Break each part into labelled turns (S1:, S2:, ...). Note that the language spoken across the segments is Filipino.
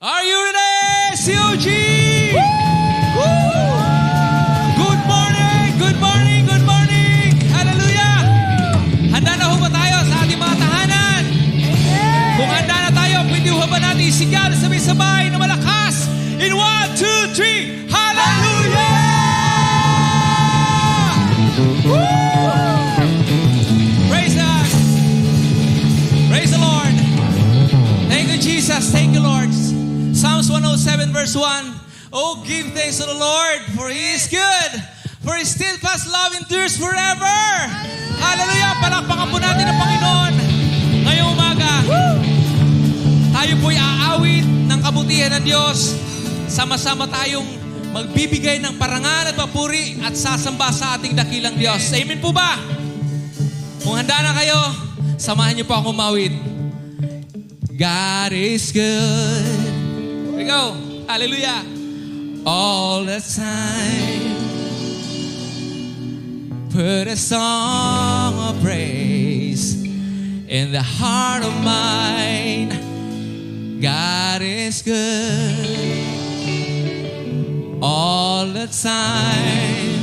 S1: Are you ready, COG? Woo! Good morning, good morning, good morning. Hallelujah. Handa na ho ba tayo sa ating mga tahanan? Kung handa na tayo, pwede ho ba natin isigaw sabay-sabay na malakas? In 1, 2, 3, hallelujah! Woo! Praise God. Praise the Lord. Thank you, Jesus. Thank you, Lord. Psalms 107 verse 1. Oh, give thanks to the Lord, for He is good. For His steadfast love endures forever. Hallelujah. Palakpakan po natin ang Panginoon. Ngayong umaga, tayo po'y aawit ng kabutihan ng Diyos. Sama-sama tayong magbibigay ng parangal at papuri at sasamba sa ating dakilang Diyos. Amen po ba? Kung handa na kayo, samahan niyo po ako umawit. God is good. Here we go. Hallelujah. All the time. Put a song of praise in the heart of mine. God is good. All the time.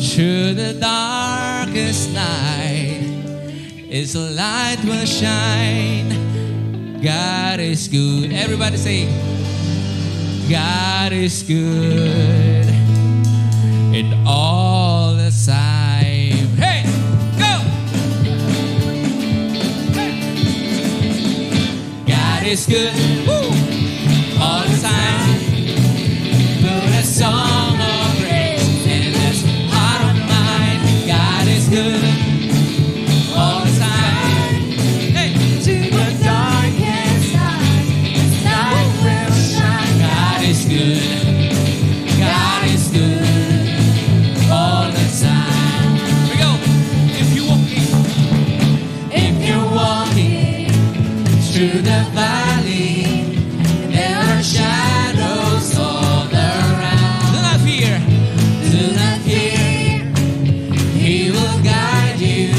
S1: Through the darkest night, His light will shine. God is good. Everybody say, God is good. And all the time. Hey, go! Hey. God is good. Woo! All the time. Put a song of praise in this heart of mine. God is good. All the time. Hey.
S2: To the darkest night, His light will shine.
S1: God is good. God is good. All the time. Here we go. If you're walking through the valley, there are shadows all around. Do not fear. Do not fear. He will guide you.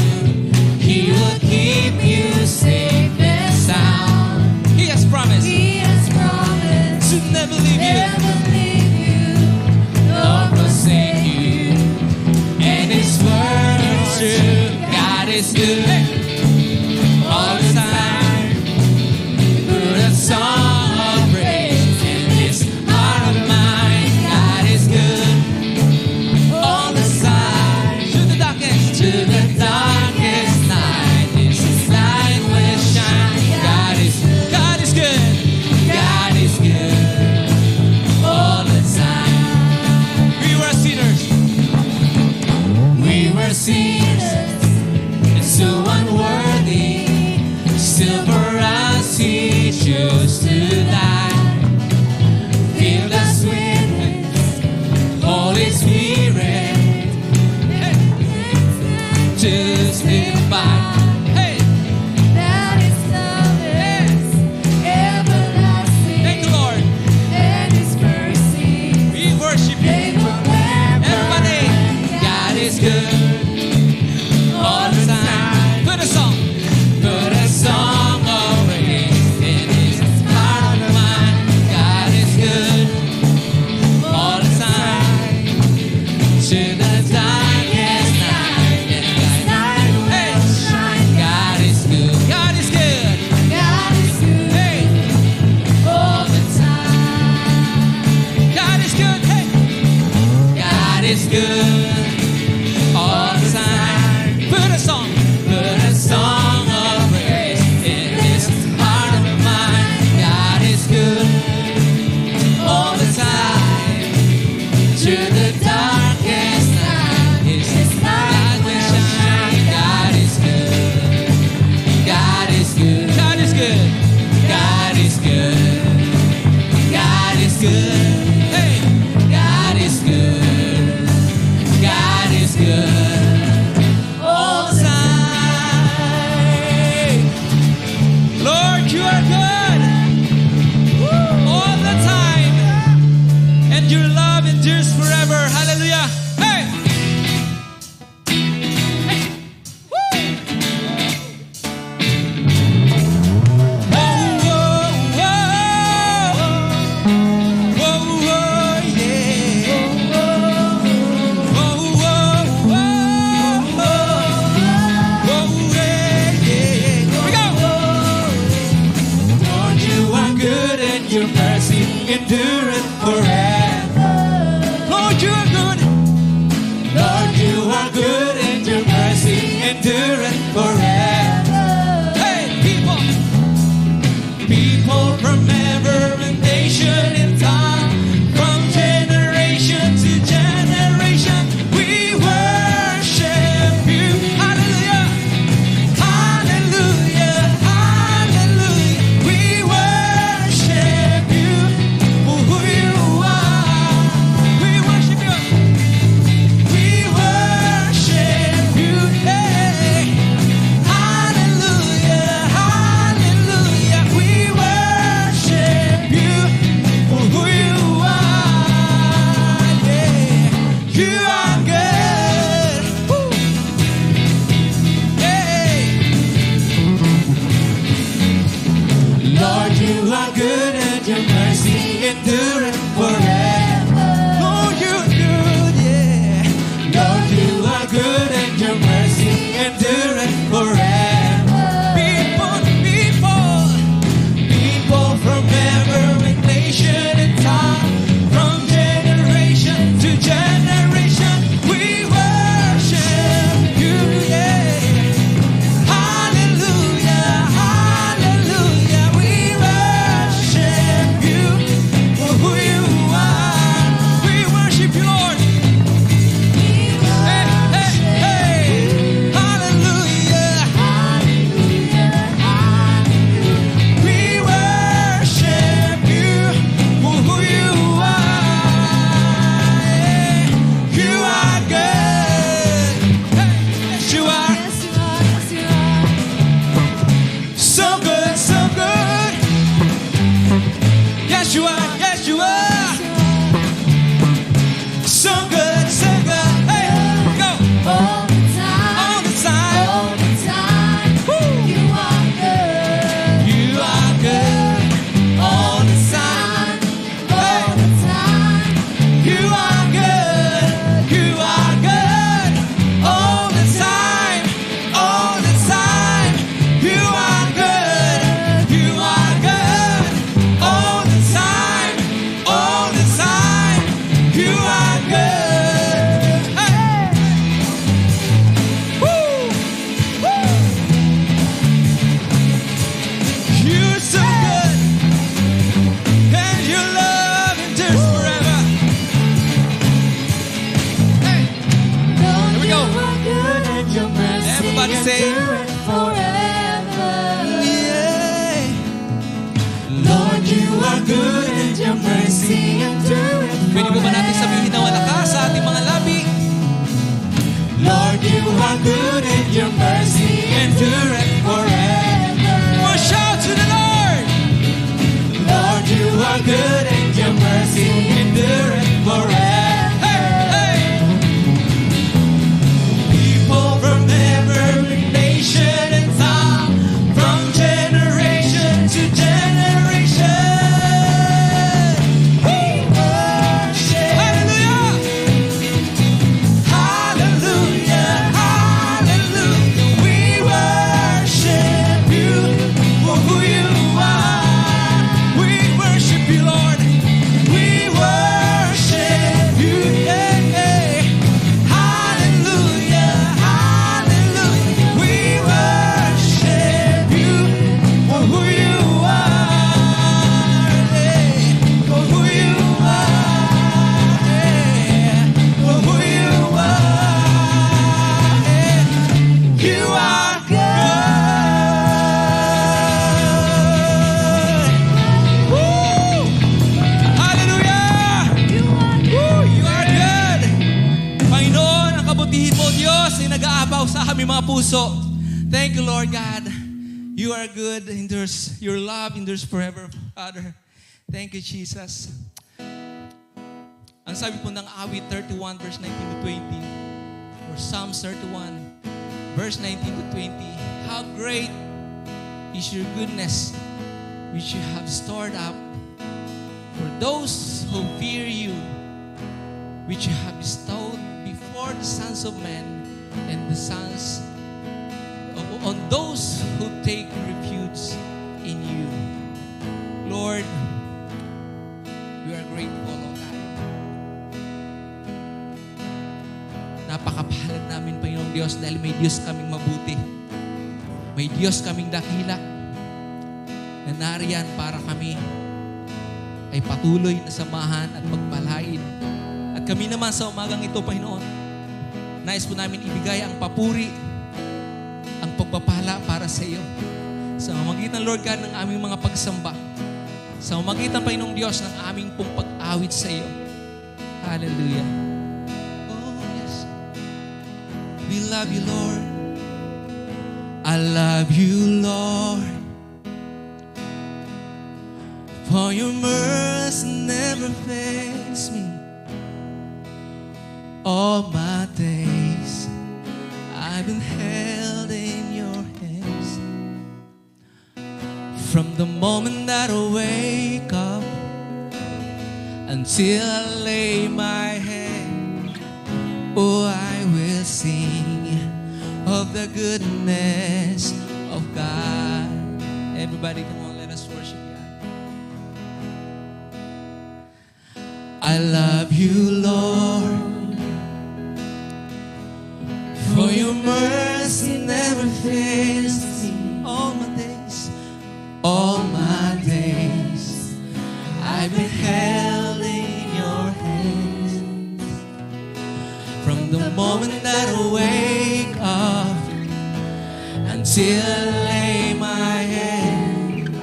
S1: He will keep you safe and sound. He has promised
S2: He has promised
S1: to never leave you
S2: never leave you,
S1: nor
S2: nor
S1: forsake you. And His word is true. God is good all the time.
S2: put
S1: your mercy endureth forever. Lord, you are good. Lord, you are good, and your mercy endureth forever. Hey, people from every nation and tongue, from generation to generation, we worship you. Hallelujah, hallelujah, hallelujah. We worship you for who you are. We worship you. We worship you. Hey. Hallelujah, hallelujah. We worship you for who you are. Yeah. You are good. Woo. Hey. Lord, you are good, and your mercy endureth forever. Lord, you're good, yeah. Lord, you are good, and your mercy endureth forever. People from every nation and tongue, from generation to generation, we worship you, yeah. Hallelujah, hallelujah. We worship you for who you are. We worship you, Lord. Hey, hey, hey. Hallelujah. We worship you for who you are. You are good. Hey, yes, you are. So good, so good. Yes, you are. Yes, you are. So good, so good. Hey, go.
S2: All the time,
S1: All the time.
S2: all the time,
S1: Woo.
S2: you are good.
S1: You are good. All the time.
S2: All the time,
S1: You are good. You are good. All the time. All the time. You are good. You are good. All the time. All the time. You are good. Hey. Woo. Woo. You're so good. And your love endures forever. Hey.
S2: Lord,
S1: we
S2: you
S1: go.
S2: are good, and your mercy
S1: Everybody say,
S2: endureth forever.
S1: Yeah.
S2: Lord, you are good, and your mercy endureth
S1: Pwede po ba natin sabihin na wala ka sa ating mga labi?
S2: Lord, you are good, and your mercy
S1: Endureth forever. Well, shout to the Lord.
S2: Lord, you are good, and your mercy
S1: Endureth forever. Hey, hey. People from every nation and tongue, from generation to generation, we worship. Hallelujah. Hallelujah. Hallelujah. We worship you for who you are. We worship you, Lord. We worship you. Yeah, yeah. Hallelujah. Hallelujah. We worship you for who you are. Yeah. For who you are. Yeah. For who you are. Yeah. You are good. Woo! Hallelujah! Woo! You are good! Panginoon, ang kabutihin mo, Diyos, ay nag-aabaw sa aming mga puso. Thank you, Lord God. You are good. Your love endures forever, Father. Thank you, Jesus. Ang sabi po ng awit 31, verse 19 to 20, or Psalms 31, verse 19 to 20, how great is your goodness, which you have stored up for those who fear you, which you have bestowed before the sons of men and the sons on those who take refuge in you. Lord, Diyos dahil may Diyos kaming mabuti. May Diyos kaming dakila na nariyan para kami ay patuloy na samahan at pagpalain. At kami naman sa umagang ito, Panginoon, nais po namin ibigay ang papuri, ang pagpapala para sa iyo. Sa mamagitan, Lord God, ng aming mga pagsamba. Sa mamagitan, Panginoong Diyos, ng aming pong pag-awit sa iyo. Hallelujah. Oh, yes. We love you, Lord. I love you, Lord. For your mercy never fails me. All my days I've been held in your hands. From the moment that I wake up until I lay my head, oh, I will sing of the goodness of God. Everybody, come on, let us worship God. I love you, Lord, for your mercy never fails me. All my days, I've been held in your hands. From the moment that I wake up until I lay my head,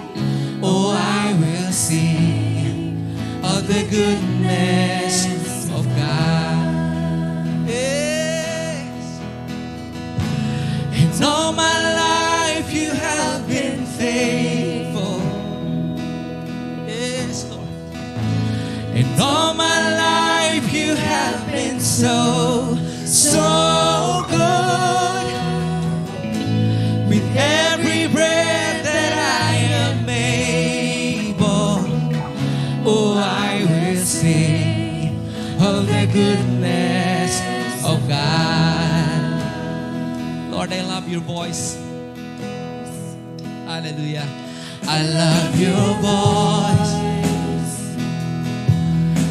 S1: oh, I will sing of the goodness of God. Yes. And all my life you have been faithful. Yes, Lord. And all my life you have been so, so good. With every breath that I am able, oh, I will sing of the goodness of God. Lord, I love your voice. Hallelujah. I love your voice.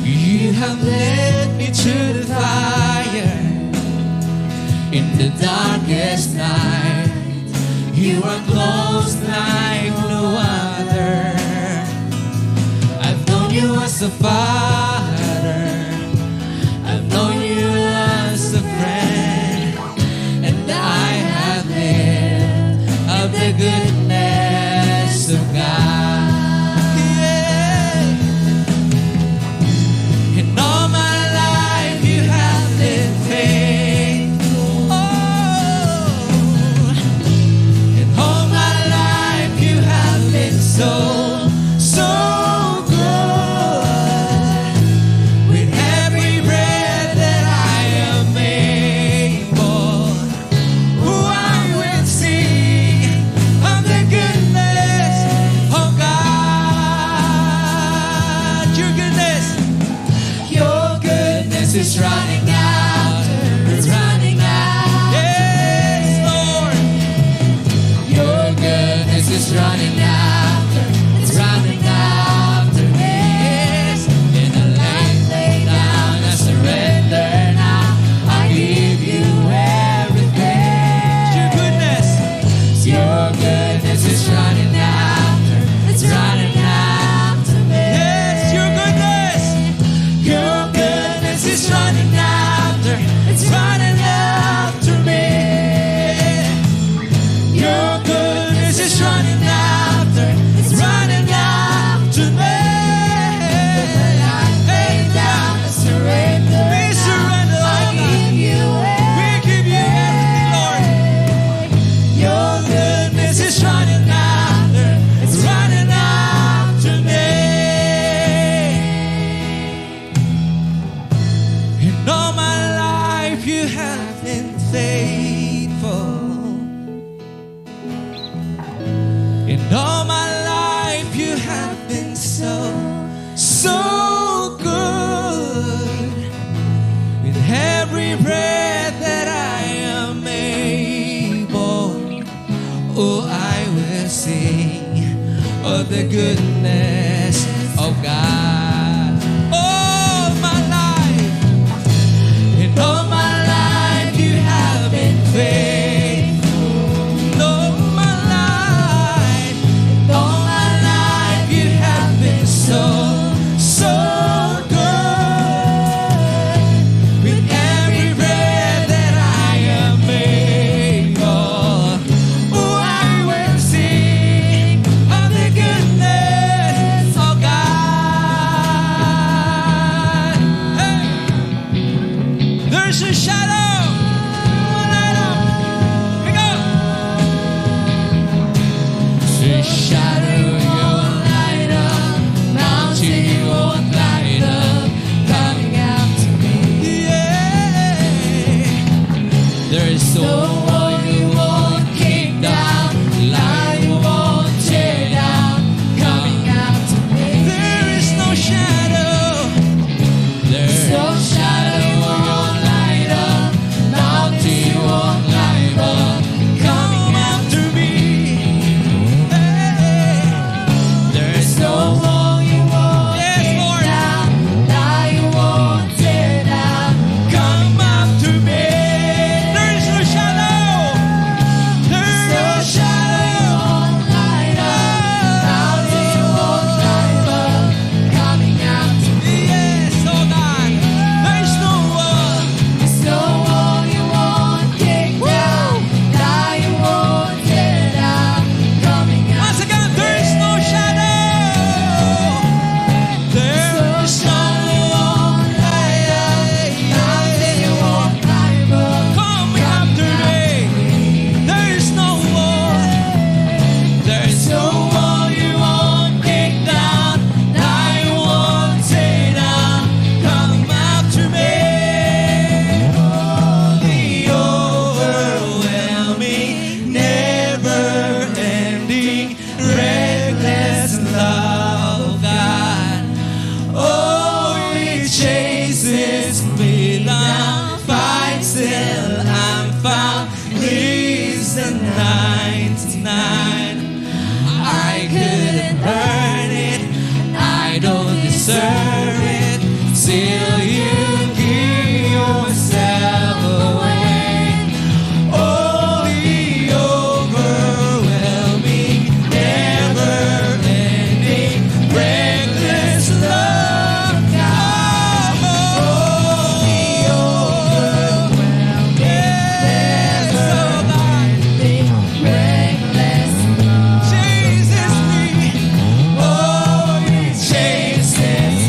S1: You have led me to the fire in the darkest night. You are close like no other. I've known you as a father. I've known you as a friend. And I have lived of the goodness of God. Yeah. And all my life you have been faithful. Oh. And all my life you have been so, so good. With every breath that I am able, oh, I will sing of the goodness of God. Your goodness is running out, it's running out. Yes, Lord. Your goodness is running after, it's running after me. Yes. In a lay down, I surrender now. I give you everything. Your goodness is running after, it's running after me. Yes, your goodness is running after, it's running after me. Your goodness is running after, it's running after me. I lay down, I surrender. We surrender, I give you everything. We give you everything, Lord. Your goodness is running after, it's running after me. And all my life you have been faithful. And all my life you have been so, so good. With every breath that I am able, oh, I will sing of the goodness of God. All my life, and all my life you have been faithful. shadow won't light up, mountain won't light up, coming out to me. Yeah. There is no wall you won't kick down, lie you won't tear down, coming out to me. There is no shadow. There's no shadow won't light up, mountain won't light up, coming after me. Hey. There's no wall you won't kick down, lie you won't tear down, come after me. There is no shadow. There's no shadow won't light up, mountain won't light up, coming out to me. Yes, oh God. There's no wall. There's no wall you won't kick down, lie you won't tear down, coming out. Once again, there is no shadow. There's no shadow won't light up, mountain won't light up, coming after me. There is no wall. There is no wall you won't kick down, lie you won't tear down, come after me. The overwhelming, never-ending, reckless love of God. Oh, it chases me down, fights till I'm found, leaves the 99. I couldn't earn it, I don't deserve it, till you give yourself away. Oh, the overwhelming, never-ending, reckless love of God. Oh, the overwhelming, never-ending, reckless love chases me. Oh, it chases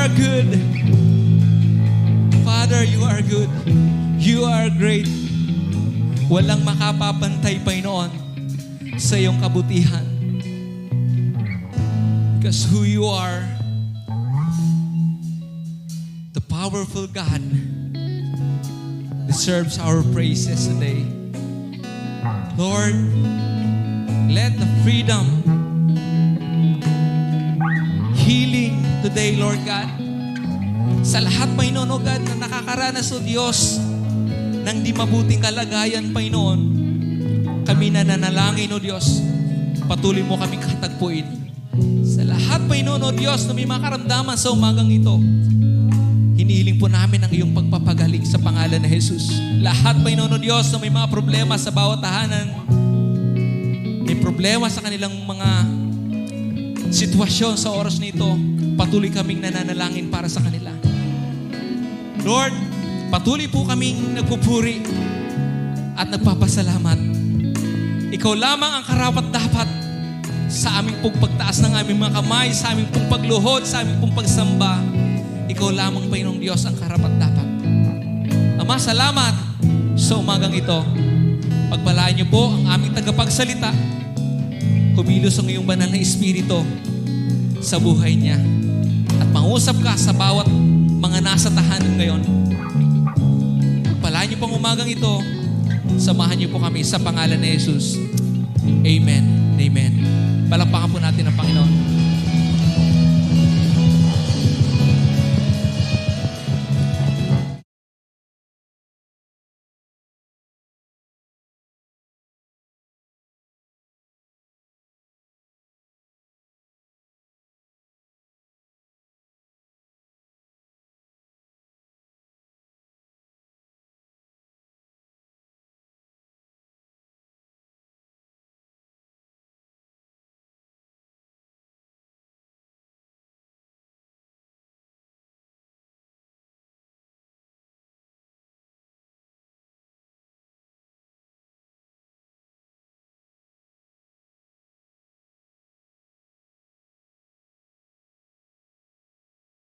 S1: are good. Father, you are good. You are great. Walang makapapantay, Panginoon, sa iyong kabutihan. Because who you are, the powerful God, deserves our praises today. Lord, let the freedom, healing today, Lord God, sa lahat, Panginoon, O God, na nakakaranas, O Diyos, ng di mabuting kalagayan, Panginoon, kami nananalangin, O Diyos, patuloy mo kaming katagpuin. Sa lahat, Panginoon, O Diyos, na may makaramdaman sa umagang ito, hinihiling po namin ang iyong pagpapagaling sa pangalan na Jesus. Lahat, Panginoon, O Diyos, na may mga problema sa bawat tahanan, may problema sa kanilang mga sitwasyon sa oras nito, patuloy kaming nananalangin para sa kanila. Lord, patuloy po kaming nagpupuri at nagpapasalamat. Ikaw lamang ang karapat-dapat sa aming pong pagtaas ng aming mga kamay, sa aming pong pagluhod, sa aming pong pagsamba. Ikaw lamang, Panginoong Diyos, ang karapat-dapat. Ama, salamat sa umagang ito. Pagpalaan niyo po ang aming tagapagsalita. Kumilos ang iyong banal na Espiritu sa buhay niya. At mangusap ka sa bawat mga nasa tahanan ngayon. Pagpalaan niyo pang umagang ito. Samahan niyo po kami sa pangalan ni Jesus. Amen. Amen. Palakpakan po natin ang Panginoon.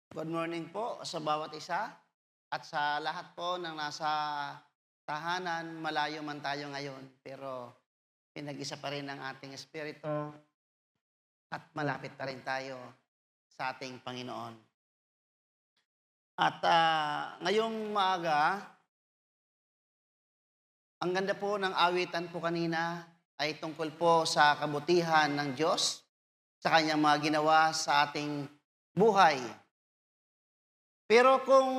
S3: Good morning po sa bawat isa at sa lahat po ng nasa tahanan, malayo man tayo ngayon, pero pinag-isa pa rin ang ating espiritu at malapit pa rin tayo sa ating Panginoon. At ngayong maaga, ang ganda po ng awitan po kanina ay tungkol po sa kabutihan ng Diyos sa kanyang mga ginawa sa ating buhay. Pero kung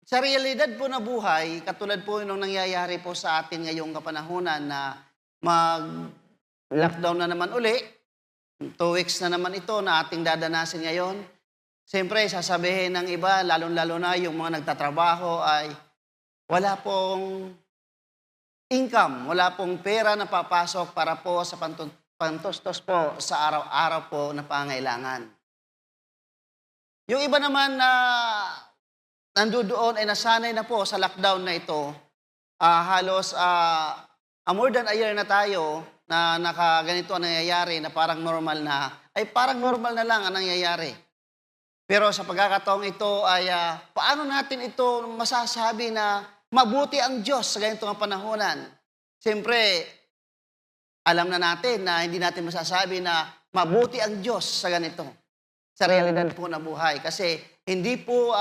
S3: sa realidad po na buhay, katulad po nung nangyayari po sa atin ngayong kapanahunan na mag-lockdown na naman uli, 2 weeks na naman ito na ating dadanasin ngayon, siyempre sasabihin ng iba, lalo-lalo na yung mga nagtatrabaho ay wala pong income, wala pong pera na papasok para po sa pantustos po sa araw-araw po na pangailangan. Yung iba naman na nandoon ay nasanay na po sa lockdown na ito. Halos more than a year na tayo na nakaganito ang nangyayari na parang normal na, ay parang normal na lang ang nangyayari. Pero sa pagkakataong ito ay paano natin ito masasabi na mabuti ang Diyos sa ganitong panahonan? Siyempre, alam na natin na hindi natin masasabi na mabuti ang Diyos sa ganito. Sa realidad po na buhay. Kasi hindi po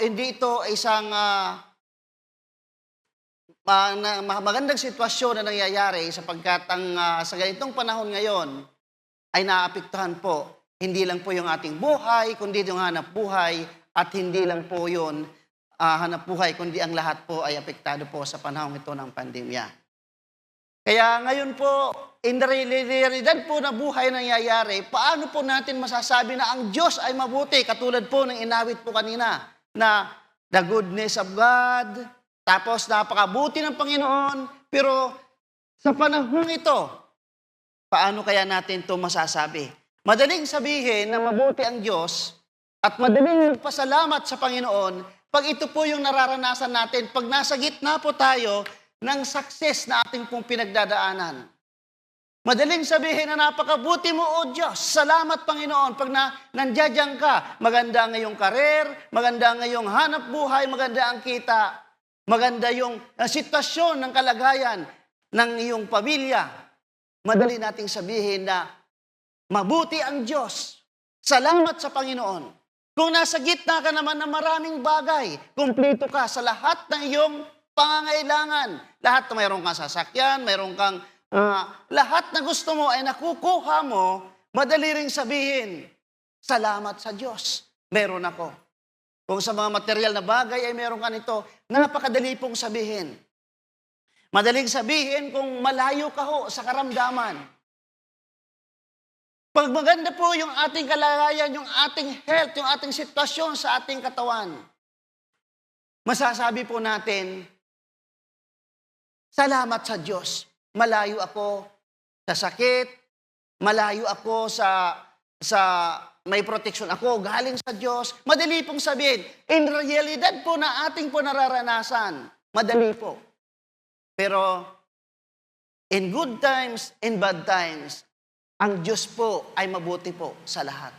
S3: hindi ito isang magandang sitwasyon na nangyayari sapagkat sa ganitong panahon ngayon ay naapektuhan po hindi lang po yung ating buhay, kundi yung hanap buhay at hindi lang po yun hanap buhay, kundi ang lahat po ay apektado po sa panahon ito ng pandemya. Kaya ngayon po, in the realidad po na buhay nangyayari, paano po natin masasabi na ang Diyos ay mabuti? Katulad po ng inawit po kanina na the goodness of God, tapos napakabuti ng Panginoon, pero sa panahon ito, paano kaya natin ito masasabi? Madaling sabihin na mabuti ang Diyos at madaling magpasalamat sa Panginoon pag ito po yung nararanasan natin, pag nasa gitna po tayo ng success na ating pong pinagdadaanan. Madaling sabihin na napakabuti mo, O Diyos. Salamat, Panginoon. Pag nandiyan ka, maganda ang iyong karir, maganda ang iyong hanap buhay, maganda ang kita, maganda yung sitwasyon ng kalagayan ng iyong pamilya. Madali nating sabihin na mabuti ang Diyos. Salamat sa Panginoon. Kung nasa gitna ka naman ng maraming bagay, kumpleto ka sa lahat ng iyong pangangailangan. Lahat na mayroon kang sasakyan, mayroon kang lahat na gusto mo ay nakukuha mo, madali ring sabihin, salamat sa Diyos, meron ako. Kung sa mga material na bagay ay meron ka nito, napakadali pong sabihin. Madaling sabihin kung malayo ka ho sa karamdaman. Pag maganda po yung ating kalagayan, yung ating health, yung ating sitwasyon sa ating katawan, masasabi po natin, salamat sa Diyos. Malayo ako sa sakit, malayo ako sa may protection ako, galing sa Diyos. Madali pong sabihin, in realidad po na ating po nararanasan, madali po. Pero in good times, in bad times, ang Diyos po ay mabuti po sa lahat.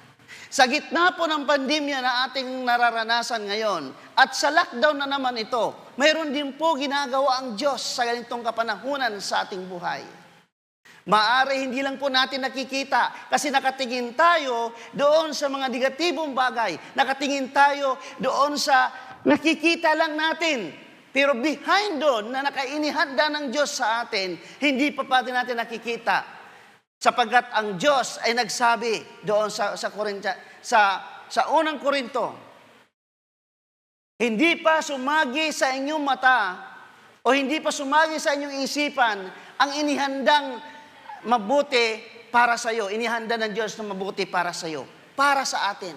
S3: Sa gitna po ng pandemya na ating nararanasan ngayon, at sa lockdown na naman ito, mayroon din po ginagawa ang Diyos sa ganitong kapanahunan sa ating buhay. Maaari hindi lang po natin nakikita kasi nakatingin tayo doon sa mga negatibong bagay. Nakatingin tayo doon sa nakikita lang natin. Pero behind doon na nakainihanda ng Diyos sa atin, hindi pa natin nakikita. Sapagkat ang Diyos ay nagsabi doon sa unang Korinto, hindi pa sumagi sa inyong mata o hindi pa sumagi sa inyong isipan ang inihandang mabuti para sa iyo. Inihanda ng Diyos na mabuti para sa iyo, para sa atin.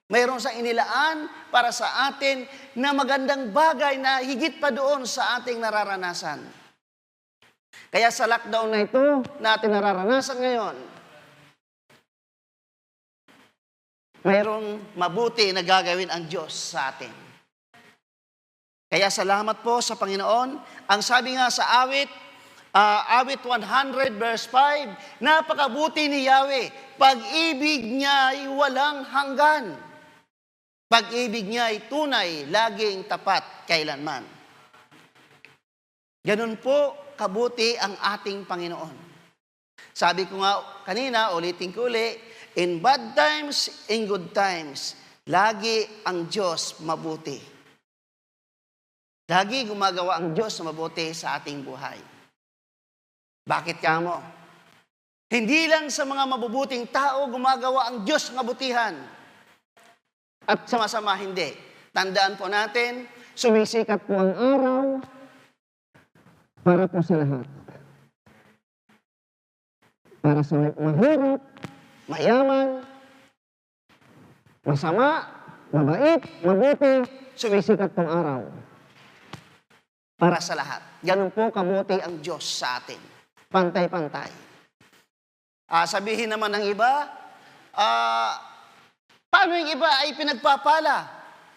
S3: Mayroon sa inilaan para sa atin na magandang bagay na higit pa doon sa ating nararanasan. Kaya sa lockdown na ito, natin nararanasan ngayon, mayroong mabuti na gagawin ang Diyos sa atin. Kaya salamat po sa Panginoon. Ang sabi nga sa awit 100 verse 5, napakabuti ni Yahweh, pag-ibig niya ay walang hanggan. Pag-ibig niya ay tunay, laging tapat, kailanman. Ganun po kabuti ang ating Panginoon. Sabi ko nga kanina, ulitin ko uli, in bad times, in good times, lagi ang Diyos mabuti. Lagi gumagawa ang Diyos na mabuti sa ating buhay. Bakit kamo? Hindi lang sa mga mabubuting tao gumagawa ang Diyos ng kabutihan. At sa masama hindi. Tandaan po natin, sumisikat po ang araw para po sa lahat. Para sa mahirap, mayaman, masama, mabait, mabuti, sumisikat pong araw. Para sa lahat. Ganun po kabuti ang Diyos sa atin. Pantay-pantay. Sabihin naman ng iba, paano yung iba ay pinagpapala?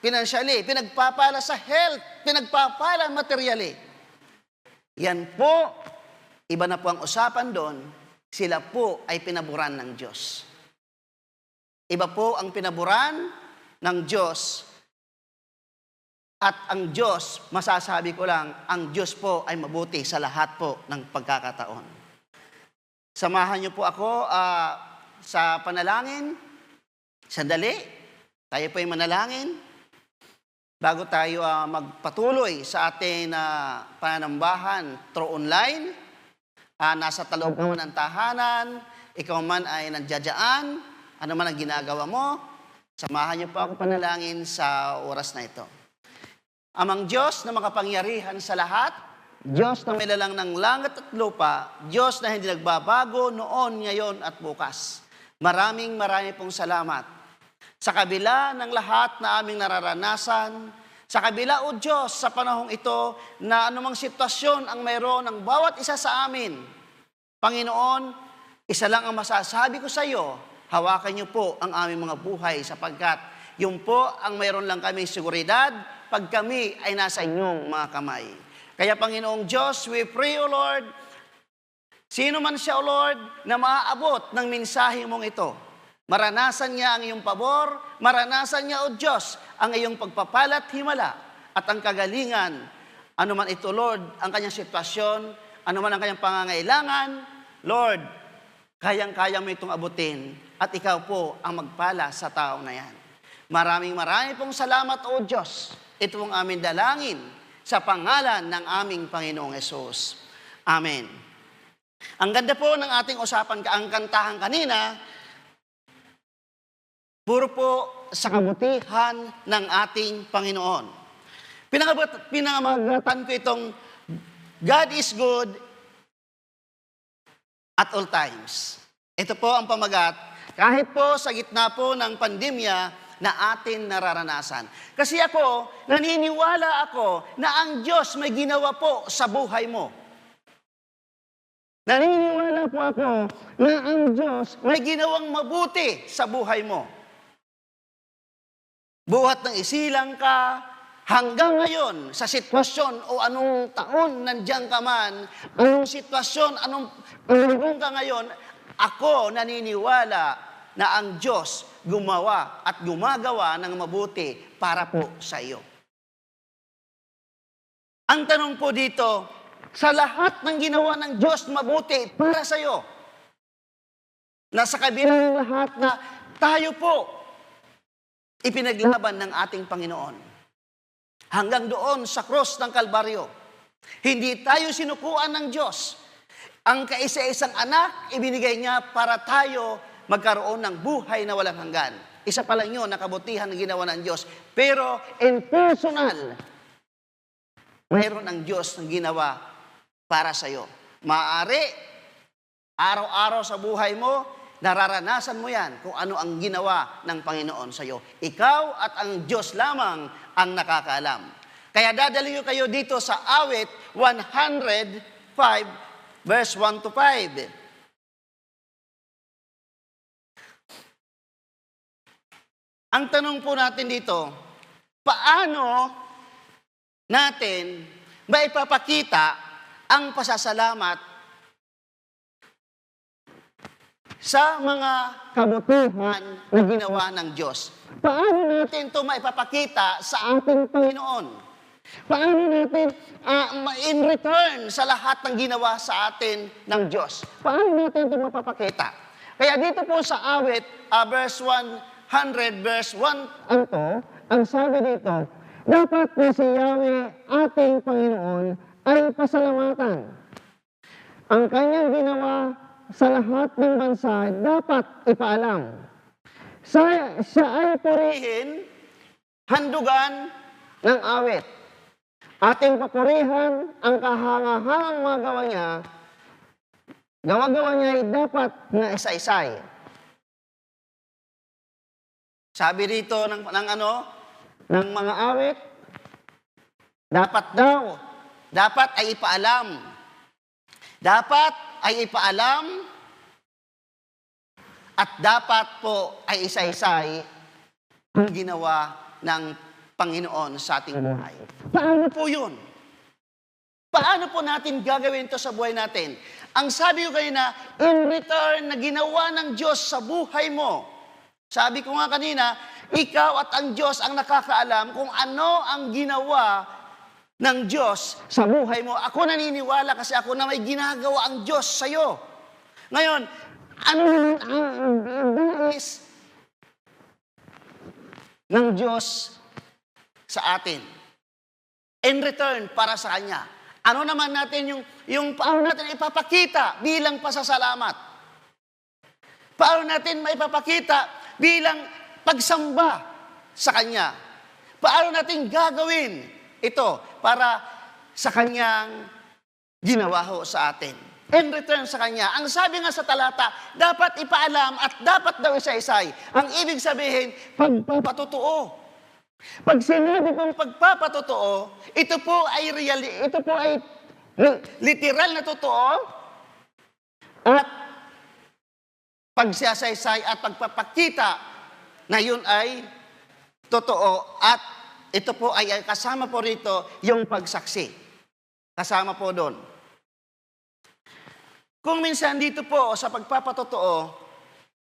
S3: Financially, pinagpapala sa health, pinagpapala materially. Yan po, iba na po ang usapan doon, sila po ay pinaburan ng Diyos. Iba po ang pinaburan ng Diyos. At ang Diyos, masasabi ko lang, ang Diyos po ay mabuti sa lahat po ng pagkakataon. Samahan niyo po ako sa panalangin. Sandali, tayo po ay manalangin. Bago tayo magpatuloy sa ating pananambahan through online, nasa taloob ka man ng tahanan, ikaw man ay nandiyadyaan, ano man ang ginagawa mo, samahan niyo po ako panalangin sa oras na ito. Amang Diyos na makapangyarihan sa lahat, Diyos na may lalang ng langit at lupa, Diyos na hindi nagbabago noon, ngayon at bukas. Maraming pong salamat. Sa kabila ng lahat na aming nararanasan, sa kabila, O Diyos, sa panahong ito, na anumang sitwasyon ang mayroon ng bawat isa sa amin, Panginoon, isa lang ang masasabi ko sa iyo, hawakan niyo po ang aming mga buhay sapagkat yun po ang mayroon lang kami seguridad pag kami ay nasa inyong mga kamay. Kaya Panginoong Diyos, we pray, O Lord, Sino man siya, O Lord, na maaabot ng mensahe mong ito. Maranasan niya ang iyong pabor, maranasan niya, O Diyos, ang iyong pagpapalat himala at ang kagalingan. Ano man ito, Lord, ang kanyang sitwasyon, ano man ang kanyang pangangailangan, Lord, kayang-kaya mo itong abutin at ikaw po ang magpala sa tao na yan. Maraming pong salamat, O Diyos. Ito ang aming dalangin sa pangalan ng aming Panginoong Hesus. Amen. Ang ganda po ng ating usapan, ang kantahan kanina, puro po sa kabutihan ng ating Panginoon. Pinamagatan ko itong God is good at all times. Ito po ang pamagat, kahit po sa gitna po ng pandemya na atin nararanasan. Kasi ako, naniniwala ako na ang Diyos may ginawa po sa buhay mo. Naniniwala po ako na ang Diyos may ginawang mabuti sa buhay mo. Buhat ng isilang ka, hanggang ngayon, sa sitwasyon o anong taon nandiyan ka man, anong sitwasyon, anong ka ngayon, ako naniniwala na ang Diyos gumawa at gumagawa ng mabuti para po sa iyo. Ang tanong po dito, sa lahat ng ginawa ng Diyos mabuti para sa iyo, nasa kabilang lahat na tayo po ipinaglaban ng ating Panginoon. Hanggang doon sa cross ng Kalbaryo, hindi tayo sinukuan ng Diyos. Ang kaisa-isang anak, ibinigay niya para tayo magkaroon ng buhay na walang hanggan. Isa pa lang yun, nakabutihan na ginawa ng Diyos. Pero in personal, mayroon ang Diyos na ginawa para sa iyo. Maaari, araw-araw sa buhay mo, nararanasan mo yan kung ano ang ginawa ng Panginoon sa iyo. Ikaw at ang Diyos lamang ang nakakaalam. Kaya dadalhin ko kayo dito sa awit 105, verse 1 to 5. Ang tanong po natin dito, paano natin maipapakita ang pasasalamat sa mga kabutihan na ginawa ng Diyos? Paano natin ito maipapakita sa ating Panginoon? Paano natin in return sa lahat ng ginawa sa atin ng Diyos? Paano natin ito mapapakita? Kaya dito po sa awit, verse 100, verse 1, ang sabi dito, dapat na si Yahweh, ating Panginoon, ay pasalamatan. Ang kanyang ginawa sa lahat ng bansa dapat ipaalam. Siya ay purihin, handugan ng awit. Ating papurihan ang kahangahangang magawa niya. Gawa-gawa niya ay dapat na isa-isay. Sabi rito ng mga awit, dapat ay ipaalam. Dapat ay ipaalam at dapat po ay isa-isay ang ginawa ng Panginoon sa ating buhay. Paano po yun? Paano po natin gagawin ito sa buhay natin? Ang sabi ko kanina, in return na ginawa ng Diyos sa buhay mo. Sabi ko nga kanina, ikaw at ang Diyos ang nakakaalam kung ano ang ginawa ng Diyos sa buhay mo. Ako naniniwala kasi ako na may ginagawa ang Diyos sa iyo. Ngayon, ano ang nais ng Diyos sa atin? In return, para sa Kanya. Ano naman natin yung paano natin ipapakita bilang pasasalamat? Paano natin maipapakita bilang pagsamba sa Kanya? Paano natin gagawin ito para sa Kanyang ginawa ho sa atin? In return sa Kanya. Ang sabi nga sa talata, dapat ipaalam at dapat daw isa-isay. Ang ibig sabihin, pagpapatotoo. Pag sinabi kong pagpapatotoo, ito po ay literal na totoo at pagsasaysay at pagpapakita na yun ay totoo at ito po ay kasama po rito yung pagsaksi. Kasama po doon. Kung minsan dito po sa pagpapatotoo,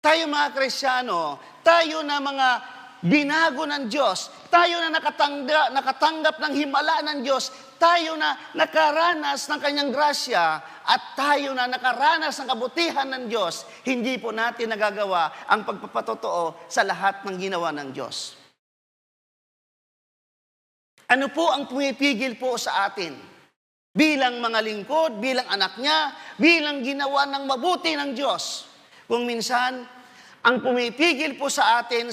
S3: tayo mga Kristiyano, tayo na mga binago ng Diyos, tayo na nakatanggap ng himala ng Diyos, tayo na nakaranas ng Kanyang grasya, at tayo na nakaranas ng kabutihan ng Diyos, hindi po natin nagagawa ang pagpapatotoo sa lahat ng ginawa ng Diyos. Ano po ang pumipigil po sa atin? Bilang mga lingkod, bilang anak niya, bilang ginawa ng mabuti ng Diyos. Kung minsan, ang pumipigil po sa atin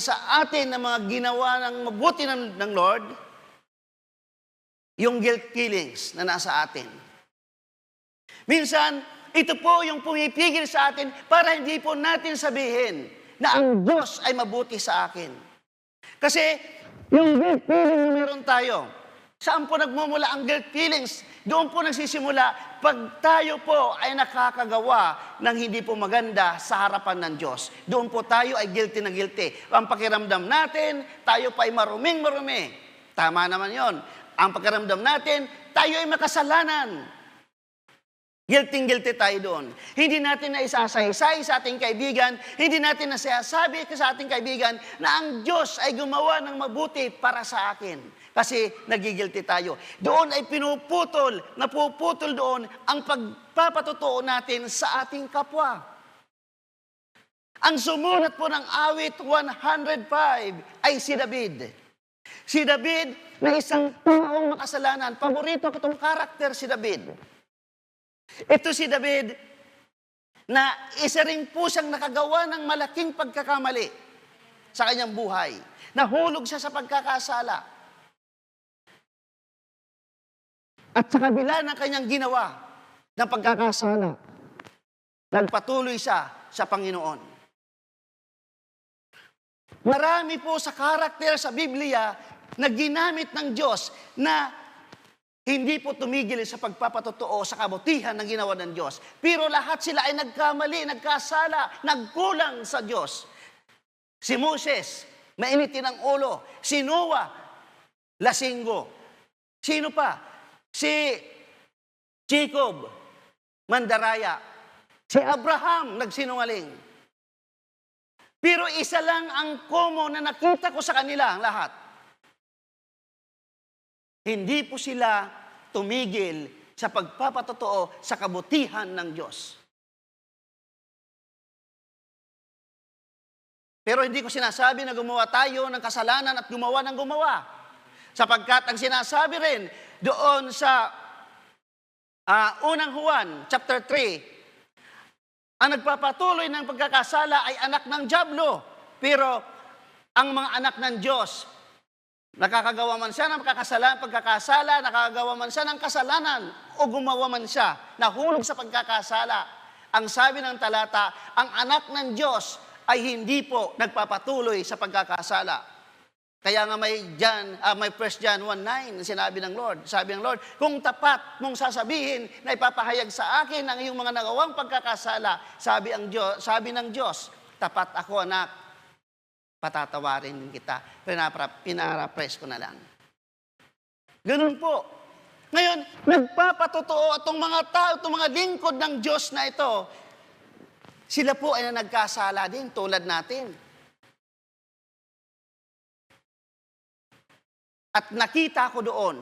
S3: na mga ginawa ng mabuti ng Lord, yung guilt feelings na nasa atin. Minsan, ito po yung pumipigil sa atin para hindi po natin sabihin na ang Diyos ay mabuti sa akin. Kasi yung guilt feeling na meron tayo, saan po nagmumula ang guilt feelings? Doon po nagsisimula pag tayo po ay nakakagawa ng hindi po maganda sa harapan ng Diyos. Doon po tayo ay guilty na guilty. Ang pakiramdam natin, tayo pa ay maruming-marumi. Tama naman yon. Ang pakiramdam natin, tayo ay makasalanan. Guilty tayo doon. Hindi natin na isasaysay sa ating kaibigan, hindi natin na sasabi sa ating kaibigan na ang Diyos ay gumawa ng mabuti para sa akin. Kasi nagigilty tayo. Doon ay napuputol doon ang pagpapatotoo natin sa ating kapwa. Ang sumulat po ng awit 105 ay si David. Si David na isang taong makasalanan. Paborito ko itong karakter si David. Ito si David na isa rin po siyang nakagawa ng malaking pagkakamali sa kanyang buhay. Nahulog siya sa pagkakasala. At sa kabila ng kanyang ginawa ng pagkakasala, nagpatuloy siya sa Panginoon. Marami po sa karakter sa Biblia na ginamit ng Diyos na hindi po tumigil sa pagpapatotoo sa kabutihan ng ginawa ng Diyos. Pero lahat sila ay nagkamali, nagkasala, nagkulang sa Diyos. Si Moses, mainitin ang ulo. Si Noah, lasinggo. Sino pa? Si Jacob, mandaraya. Si Abraham, nagsinungaling. Pero isa lang ang common na nakita ko sa kanila, ang lahat. Hindi po sila tumigil sa pagpapatotoo sa kabutihan ng Diyos. Pero hindi ko sinasabi na gumawa tayo ng kasalanan at gumawa ng gumawa. Sapagkat ang sinasabi rin doon sa unang Juan, chapter 3, ang nagpapatuloy ng pagkakasala ay anak ng dyablo. Pero ang mga anak ng Diyos, nakakagawa man siya ng pagkakasala, nakakagawa man siya ng kasalanan, o gumawa man siya, nahulog sa pagkakasala. Ang sabi ng talata, ang anak ng Diyos ay hindi po nagpapatuloy sa pagkakasala. Kaya nga may 1 John 1:9, sinabi ng Lord. Sabi ng Lord, kung tapat mong sasabihin na ipapahayag sa akin ang iyong mga nagawang pagkakasala, sabi ng Diyos, tapat ako anak, patatawarin kita. Pinarapress ko na lang. Ganun po. Ngayon, nagpapatotoo itong mga tao, itong mga lingkod ng Diyos na ito, sila po ay nagkasala din tulad natin. At nakita ko doon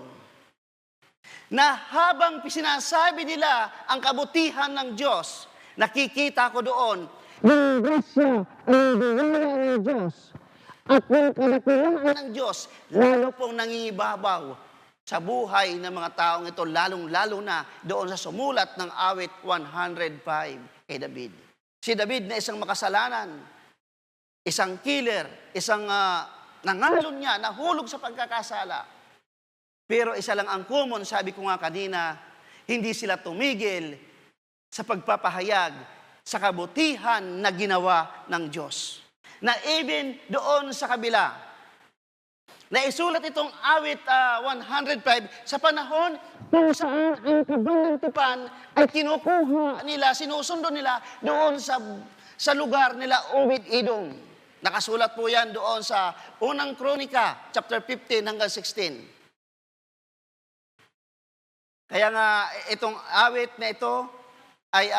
S3: na habang sinasabi nila ang kabutihan ng Diyos, nakikita ko doon ng grasya ang biyaya ng Diyos at ng kadakilaan ng Diyos, lalo pong nangingibabaw sa buhay ng mga taong ito, lalong-lalo na doon sa sumulat ng awit 105 kay David. Si David na isang makasalanan, isang killer, isang nangalon niya, nahulog sa pagkakasala. Pero isa lang ang common, sabi ko nga kanina, hindi sila tumigil sa pagpapahayag sa kabutihan na ginawa ng Diyos. Na even doon sa kabila, na isulat itong awit 105 sa panahon kung saan ang kabangang tipan ay kinukuha nila, sinusundo nila doon sa lugar nila Obed-Edom. Nakasulat po yan doon sa unang Kronika, chapter 15 hanggang 16. Kaya nga, itong awit na ito, ay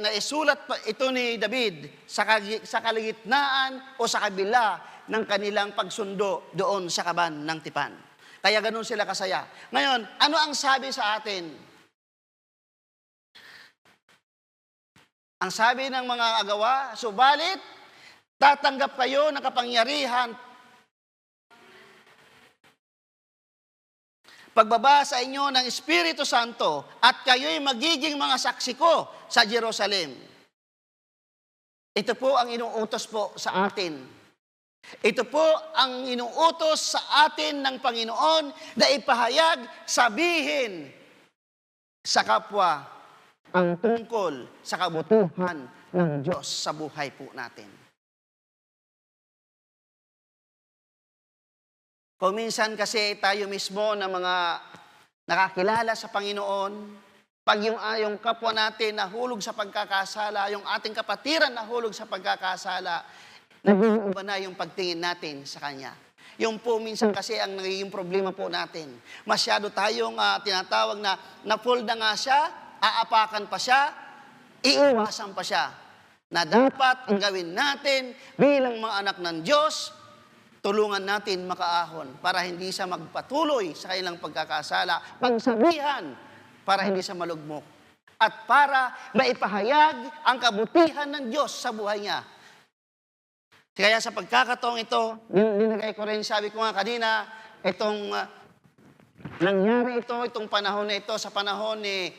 S3: naisulat pa ito ni David sa kaligitnaan o sa kabila ng kanilang pagsundo doon sa kaban ng tipan. Kaya ganun sila kasaya. Ngayon, ano ang sabi sa atin? Ang sabi ng mga agawa, subalit, tatanggap kayo ng kapangyarihan pagbaba sa inyo ng Espiritu Santo at kayo'y magiging mga saksi ko sa Jerusalem. Ito po ang inuutos po sa atin. Ito po ang inuutos sa atin ng Panginoon na ipahayag, sabihin sa kapwa ang tungkol sa kabutuhan ng Diyos sa buhay po natin. Kung minsan kasi tayo mismo na mga nakakilala sa Panginoon, pag yung kapwa natin nahulog sa pagkakasala, yung ating kapatiran nahulog sa pagkakasala, nag-iiba na yung pagtingin natin sa Kanya. Yung po minsan kasi ang nagiging problema po natin. Masyado tayong tinatawag na na-fold na nga siya, aapakan pa siya, iiwasan pa siya. Na dapat ang gawin natin bilang mga anak ng Diyos, tulungan natin makaahon para hindi siya magpatuloy sa kanilang pagkakasala, pagsabihan para hindi siya malugmok, at para maipahayag ang kabutihan ng Diyos sa buhay niya. Kaya sa pagkakataong ito, linagay ko rin, sabi ko nga kanina, itong nangyari itong panahon na ito, sa panahon nila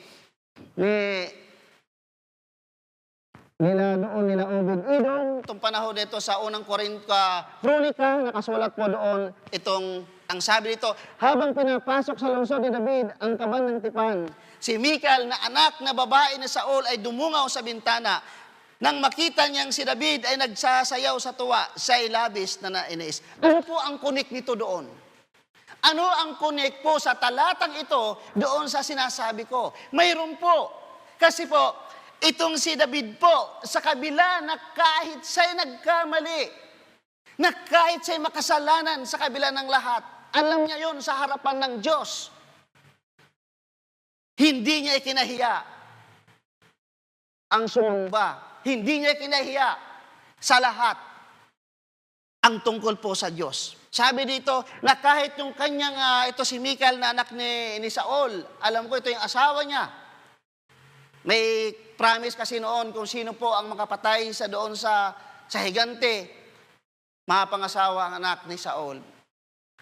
S3: Obed-Edom, itong panahon nito sa unang Kronika, nakasulat po doon ang sabi dito, habang pinapasok sa lungsod ni David ang kaban ng tipan, si Michal na anak na babae na Saul ay dumungaw sa bintana. Nang makita niyang si David ay nagsasayaw sa tuwa, siya'y labis na nainis. Ano po ang connect nito doon? Ano ang connect po sa talatang ito doon sa sinasabi ko? Mayroon po. Kasi po, itong si David po, sa kabila na kahit siya'y nagkamali, na kahit siya'y makasalanan sa kabila ng lahat, alam niya yon sa harapan ng Diyos. Hindi niya ikinahiya ang sumamba. Hindi niya ikinahiya sa lahat ang tungkol po sa Diyos. Sabi dito na kahit yung kanyang, ito si Michal na anak ni Saul, alam ko ito yung asawa niya. May promise kasi noon kung sino po ang makapatay doon sa higante, mapangasawa ang anak ni Saul.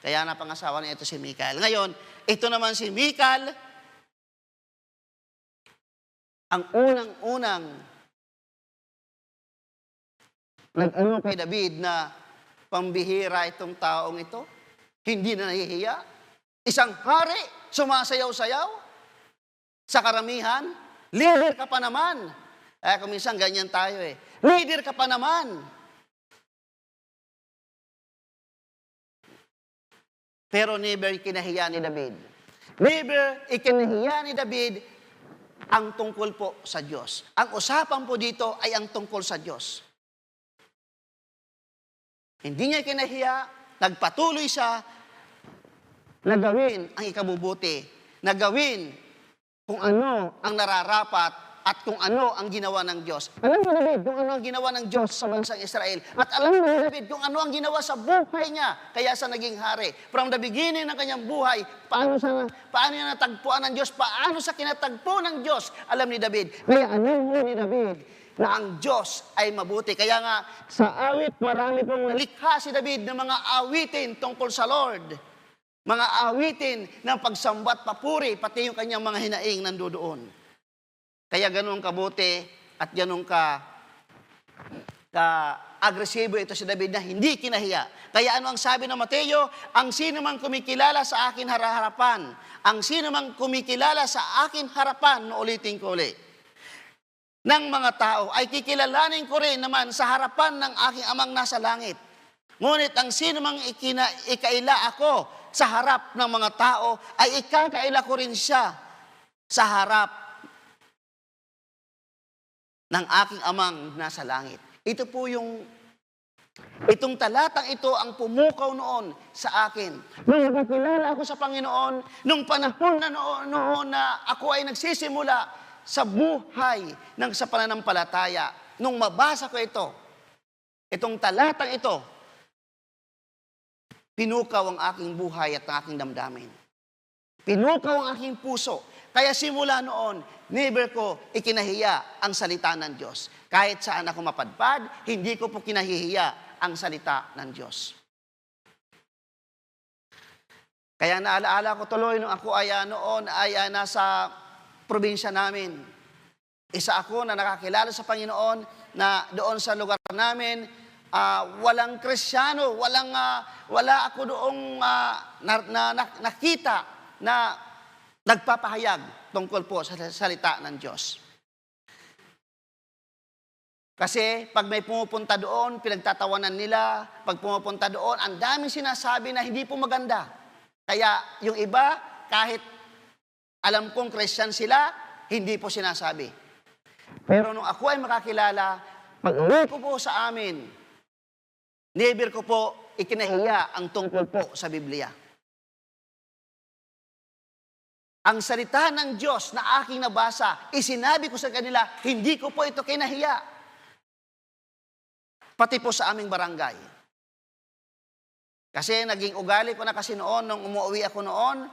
S3: Kaya napangasawa niya ito si Michal. Ngayon, ito naman si Michal, ang unang-unang nag-ano kay David na pambihira itong taong ito, hindi na nahihiya. Isang hari, sumasayaw-sayaw sa karamihan. Leader ka pa naman. Kung minsan ganyan tayo Leader ka pa naman. Pero never ikinahiya ni David. Never ikinahiya ni David ang tungkol po sa Diyos. Ang usapan po dito ay ang tungkol sa Diyos. Hindi niya ikinahiya, nagpatuloy siya na gawin ang ikabubuti, na gawin kung ano ang nararapat at kung ano ang ginawa ng Diyos. Alam mo, David, kung ano ang ginawa ng Diyos sa bansang Israel. At alam mo, David, kung ano ang ginawa sa buhay niya, kaya sa naging hari. From the beginning ng kanyang buhay, paano niya natagpuan ng Diyos, paano sa kinatagpo ng Diyos, alam ni David. Kaya alam mo ni David na ang Diyos ay mabuti. Kaya nga, sa awit, marami pong nalikha si David ng mga awitin tungkol sa Lord. Mga awitin ng pagsambat papuri, pati yung kanyang mga hinaing nandoon. Kaya ganun kabuti at ganun ka-agresibo ito si David na hindi kinahiya. Kaya ano ang sabi ng Mateo? Ang sino mang kumikilala sa akin harapan, ang sino mang kumikilala sa akin harapan, ulitin ko ulit, ng mga tao, ay kikilalanin ko rin naman sa harapan ng aking amang nasa langit. Ngunit ang sino mang ikaila ako sa harap ng mga tao, ay ikakaila ko rin siya sa harap ng aking amang nasa langit. Ito po yung Itong talatang ito ang pumukaw noon sa akin. Nung nakakilala ako sa Panginoon, nung panahon na noon na ako ay nagsisimula sa buhay ng sa pananampalataya, nung mabasa ko ito, itong talatang ito, pinukaw ang aking buhay at ang aking damdamin. Pinukaw ang aking puso. Kaya simula noon, never ko ikinahiya ang salita ng Diyos. Kahit saan ako mapadpad, hindi ko po kinahihiya ang salita ng Diyos. Kaya naalaala ko tuloy nung ako ay noon ay nasa probinsya namin. Isa ako na nakakilala sa Panginoon na doon sa lugar namin, walang Kristiyano, wala ako doong nakita na nagpapahayag tungkol po sa salita ng Diyos. Kasi pag may pumupunta doon, pinagtatawanan nila. Pag pumupunta doon, ang daming sinasabi na hindi po maganda. Kaya yung iba, kahit alam kong Christian sila, hindi po sinasabi. Pero nung ako ay makakilala, pag-uwi ko po sa amin, never ko po ikinahiya ang tungkol po sa Biblia. Ang salita ng Diyos na aking nabasa, isinabi ko sa kanila, hindi ko po ito kinahiya. Pati po sa aming barangay. Kasi naging ugali ko na kasi noon, nung umuwi ako noon,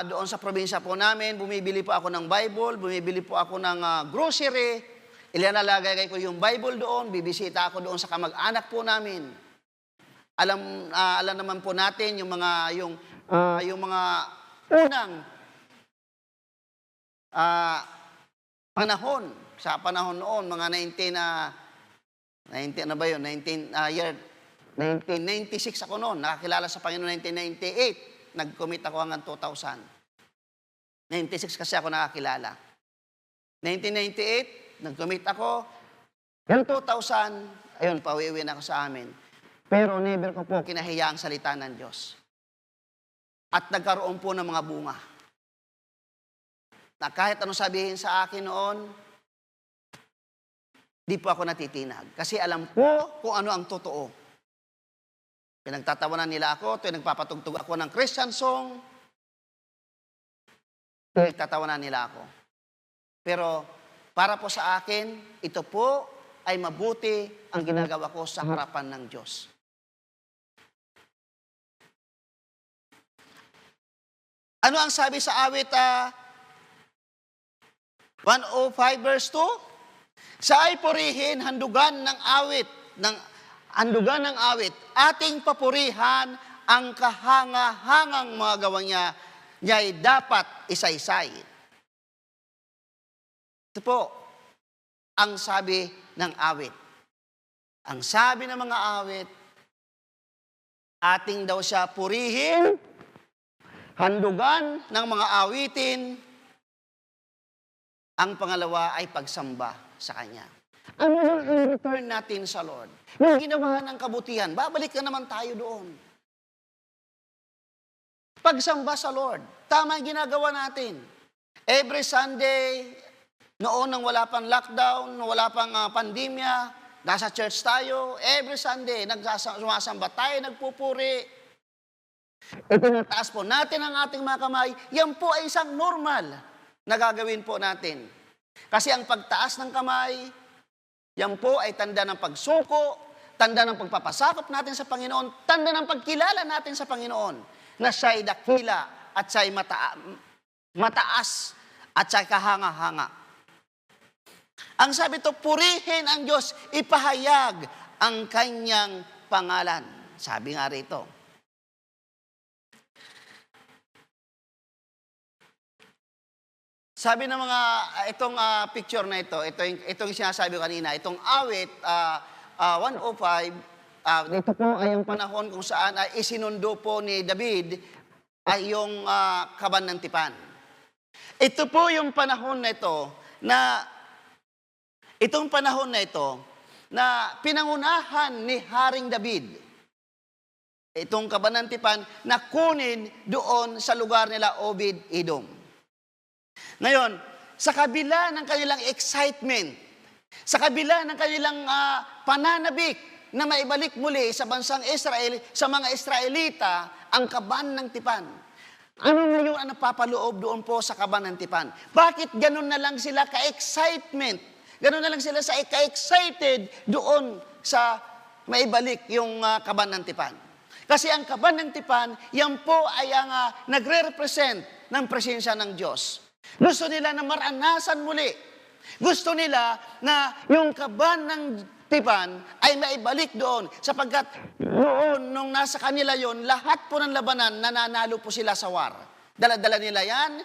S3: doon sa probinsya po namin, bumibili po ako ng Bible, bumibili po ako ng grocery, ilanalagay ko yung Bible doon, bibisita ako doon sa kamag-anak po namin. Alam naman po natin yung mga unang panahon, sa panahon noon, mga 1996 ako noon, nakakilala sa Panginoon 1998, nag-commit ako hanggang 2000. 96 kasi ako nakakilala. 1998, nag-commit ako, hanggang 2000, ayun, pauwi-uwi na ako sa amin. Pero never ko po kinahiya ang salita ng Diyos. At nagkaroon po ng mga bunga. Na kahit anong sabihin sa akin noon, di po ako natitinag. Kasi alam ko kung ano ang totoo. Pinagtatawanan nila ako, nagpapatugtog ako ng Christian song, pinagtatawanan nila ako. Pero para po sa akin, ito po ay mabuti ang ginagawa ko sa harapan ng Diyos. Ano ang sabi sa awit 105 verse 2? Siya ay purihin, handugan ng awit, ating papurihan ang kahanga-hangang mga gawa niya'y dapat isaysay. Ito po, ang sabi ng awit. Ang sabi ng mga awit, ating daw siya purihin, handugan ng mga awitin, ang pangalawa ay pagsamba sa Kanya. Ano ang return natin sa Lord? Yung ginawa ng kabutihan, babalik na naman tayo doon. Pagsamba sa Lord, tama ang ginagawa natin. Every Sunday, noon nang wala pang lockdown, wala pang pandemya, nasa church tayo, every Sunday, sumasamba tayo, nagpupuri. Itinataas po natin ang ating mga kamay, yan po ay isang normal na gagawin po natin. Kasi ang pagtaas ng kamay, yan po ay tanda ng pagsuko, tanda ng pagpapasakop natin sa Panginoon, tanda ng pagkilala natin sa Panginoon, na siya'y dakila at siya'y mataas at siya'y kahanga-hanga. Ang sabi to, purihin ang Diyos, ipahayag ang Kanyang pangalan. Sabi nga rito. Sabi ng mga, itong picture na ito yung sinasabi ko kanina, itong awit 105, ito po ay yung panahon kung saan isinundo po ni David ay yung kaban ng tipan. Ito po yung panahon na ito na, pinangunahan ni Haring David. Itong kaban ng tipan na kunin doon sa lugar nila Obed-Edom. Ngayon, sa kabila ng kanilang excitement, sa kabila ng kanilang pananabik na maibalik muli sa bansang Israel, sa mga Israelita, ang kaban ng tipan. Ano ngayon ang napapaloob doon po sa kaban ng tipan? Bakit ganun na lang sila ka-excitement? Ganun na lang sila sa ka-excited doon sa maibalik yung kaban ng tipan. Kasi ang kaban ng tipan, yan po ay ang nagre-represent ng presensya ng Diyos. Gusto nila na maranasan muli. Gusto nila na yung kaban ng tipan ay maibalik doon sapagkat noon, nung nasa kanila yon, lahat po ng labanan, nananalo po sila sa war. Dala-dala nila yan,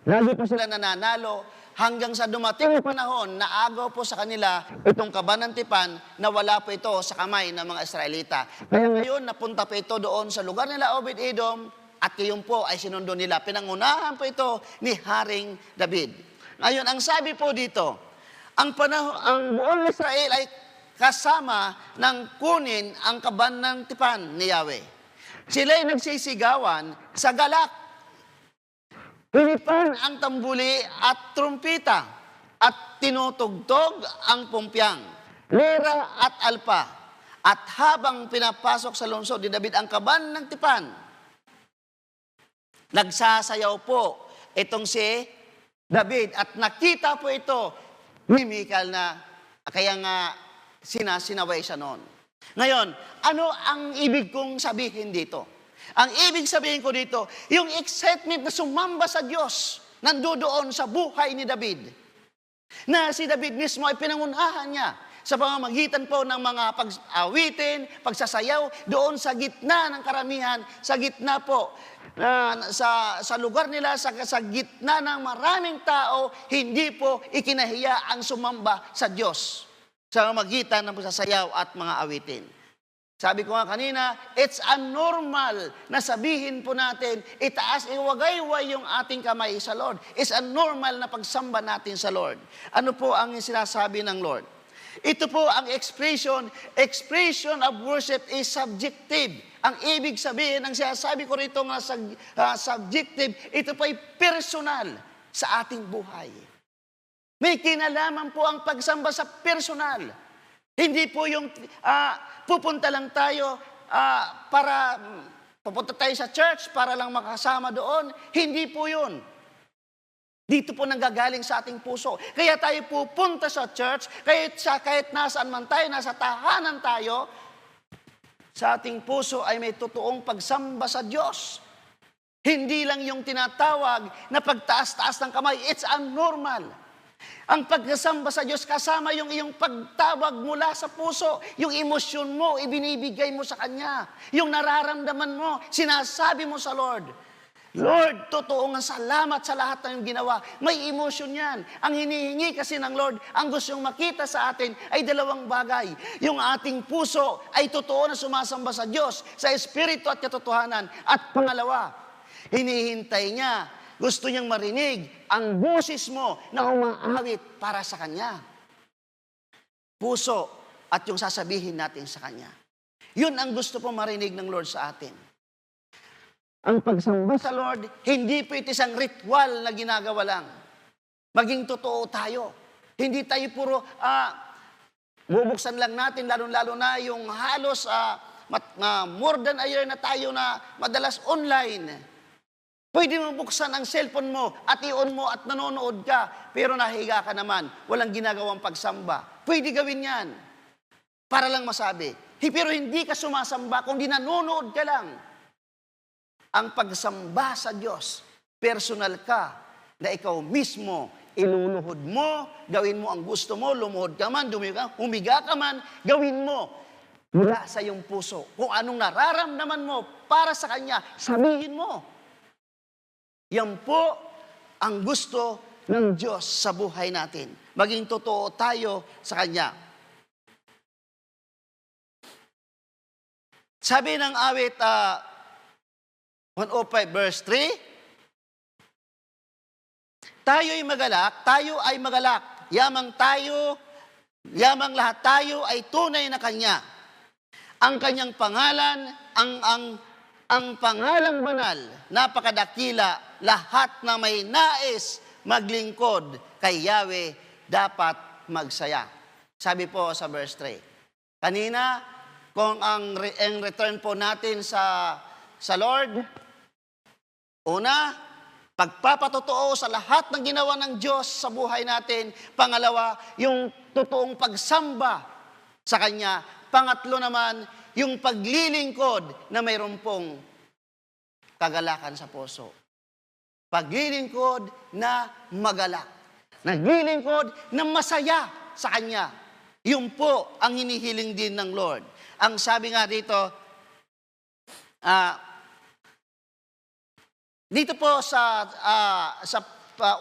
S3: lagi po sila nananalo hanggang sa dumating ang panahon na agaw po sa kanila itong kaban ng tipan na wala po ito sa kamay ng mga Israelita. Kaya ngayon, napunta po ito doon sa lugar nila Obed-Edom at ngayon po ay sinundo nila. Pinangunahan po ito ni Haring David. Ngayon, ang sabi po dito, ang buong Israel ay kasama ng kunin ang kaban ng tipan ni Yahweh. Sila'y nagsisigawan sa galak. Pinipan ang tambuli at trumpita at tinutugtog ang pumpyang, lira at alpa. At habang pinapasok sa lungsod ni David ang kaban ng tipan, nagsasayaw po itong si David at nakita po ito ni Michal na kaya nga sinasinaway siya noon. Ngayon, ano ang ibig kong sabihin dito? Ang ibig sabihin ko dito, yung excitement na sumamba sa Diyos, nandoon sa buhay ni David. Na si David mismo ay pinangunahan niya sa pamamagitan po ng mga pag-awitin, pagsasayaw, doon sa gitna ng karamihan, sa gitna po, sa lugar nila, sa gitna ng maraming tao, hindi po ikinahiya ang sumamba sa Diyos sa magitan ng pagsasayaw at mga awitin. Sabi ko nga kanina, it's unnormal na sabihin po natin, itaas, iwagayway yung ating kamay sa Lord. It's unnormal na pagsamba natin sa Lord. Ano po ang sinasabi ng Lord? Ito po ang expression of worship is subjective. Ang ibig sabihin, ang sinasabi ko rito nga subjective, ito po ay personal sa ating buhay. May kinalaman po ang pagsamba sa personal. Hindi po yung pupunta lang tayo para pupunta tayo sa church para lang makasama doon. Hindi po yun. Dito po nanggagaling sa ating puso. Kaya tayo pupunta sa church, kahit nasaan man tayo, nasa tahanan tayo, sa ating puso ay may totoong pagsamba sa Diyos. Hindi lang yung tinatawag na pagtaas-taas ng kamay. It's unnormal. Ang pagkasamba sa Diyos kasama yung iyong pagtawag mula sa puso, yung emosyon mo, ibinibigay mo sa Kanya. Yung nararamdaman mo, sinasabi mo sa Lord. Lord, totoo nga salamat sa lahat ng ginawa. May emosyon yan. Ang hinihingi kasi ng Lord, ang gusto yung makita sa atin ay dalawang bagay. Yung ating puso ay totoo na sumasamba sa Diyos, sa Espiritu at katotohanan. At pangalawa, hinihintay niya, gusto niyang marinig ang boses mo na umaawit para sa Kanya. Puso at yung sasabihin natin sa Kanya. Yun ang gusto po marinig ng Lord sa atin. Ang pagsamba sa Lord, hindi po ito isang ritual na ginagawa lang. Maging totoo tayo. Hindi tayo puro bubuksan lang natin, lalo-lalo na yung halos more than a year na tayo na madalas online. Pwede mo buksan ang cellphone mo at i-on mo at nanonood ka, pero nahiga ka naman, walang ginagawang pagsamba. Pwede gawin yan para lang masabi. Pero hindi ka sumasamba, kundi nanonood ka lang. Ang pagsamba sa Diyos, personal ka, na ikaw mismo, iluluhod mo, gawin mo ang gusto mo, lumuhod ka man, humiga ka man, gawin mo mula sa iyong puso. Kung anong nararamdaman mo para sa Kanya, sabihin mo. Yan po ang gusto ng Diyos sa buhay natin. Maging totoo tayo sa Kanya. Sabi ng awit 105 verse 3, tayo ay magalak, yamang lahat tayo ay tunay na Kanya. Ang Kanyang pangalan, ang pangalang banal, napakadakila, lahat na may nais maglingkod kay Yahweh dapat magsaya. Sabi po sa verse 3. Kanina, kung ang return po natin sa Lord, una, pagpapatotoo sa lahat ng ginawa ng Diyos sa buhay natin. Pangalawa, yung totoong pagsamba sa Kanya. Pangatlo naman, yung paglilingkod na mayroon pong kagalakan sa puso. Paglilingkod na magalak. Naglilingkod na masaya sa Kanya. Yun po ang hinihiling din ng Lord. Ang sabi nga dito, dito po sa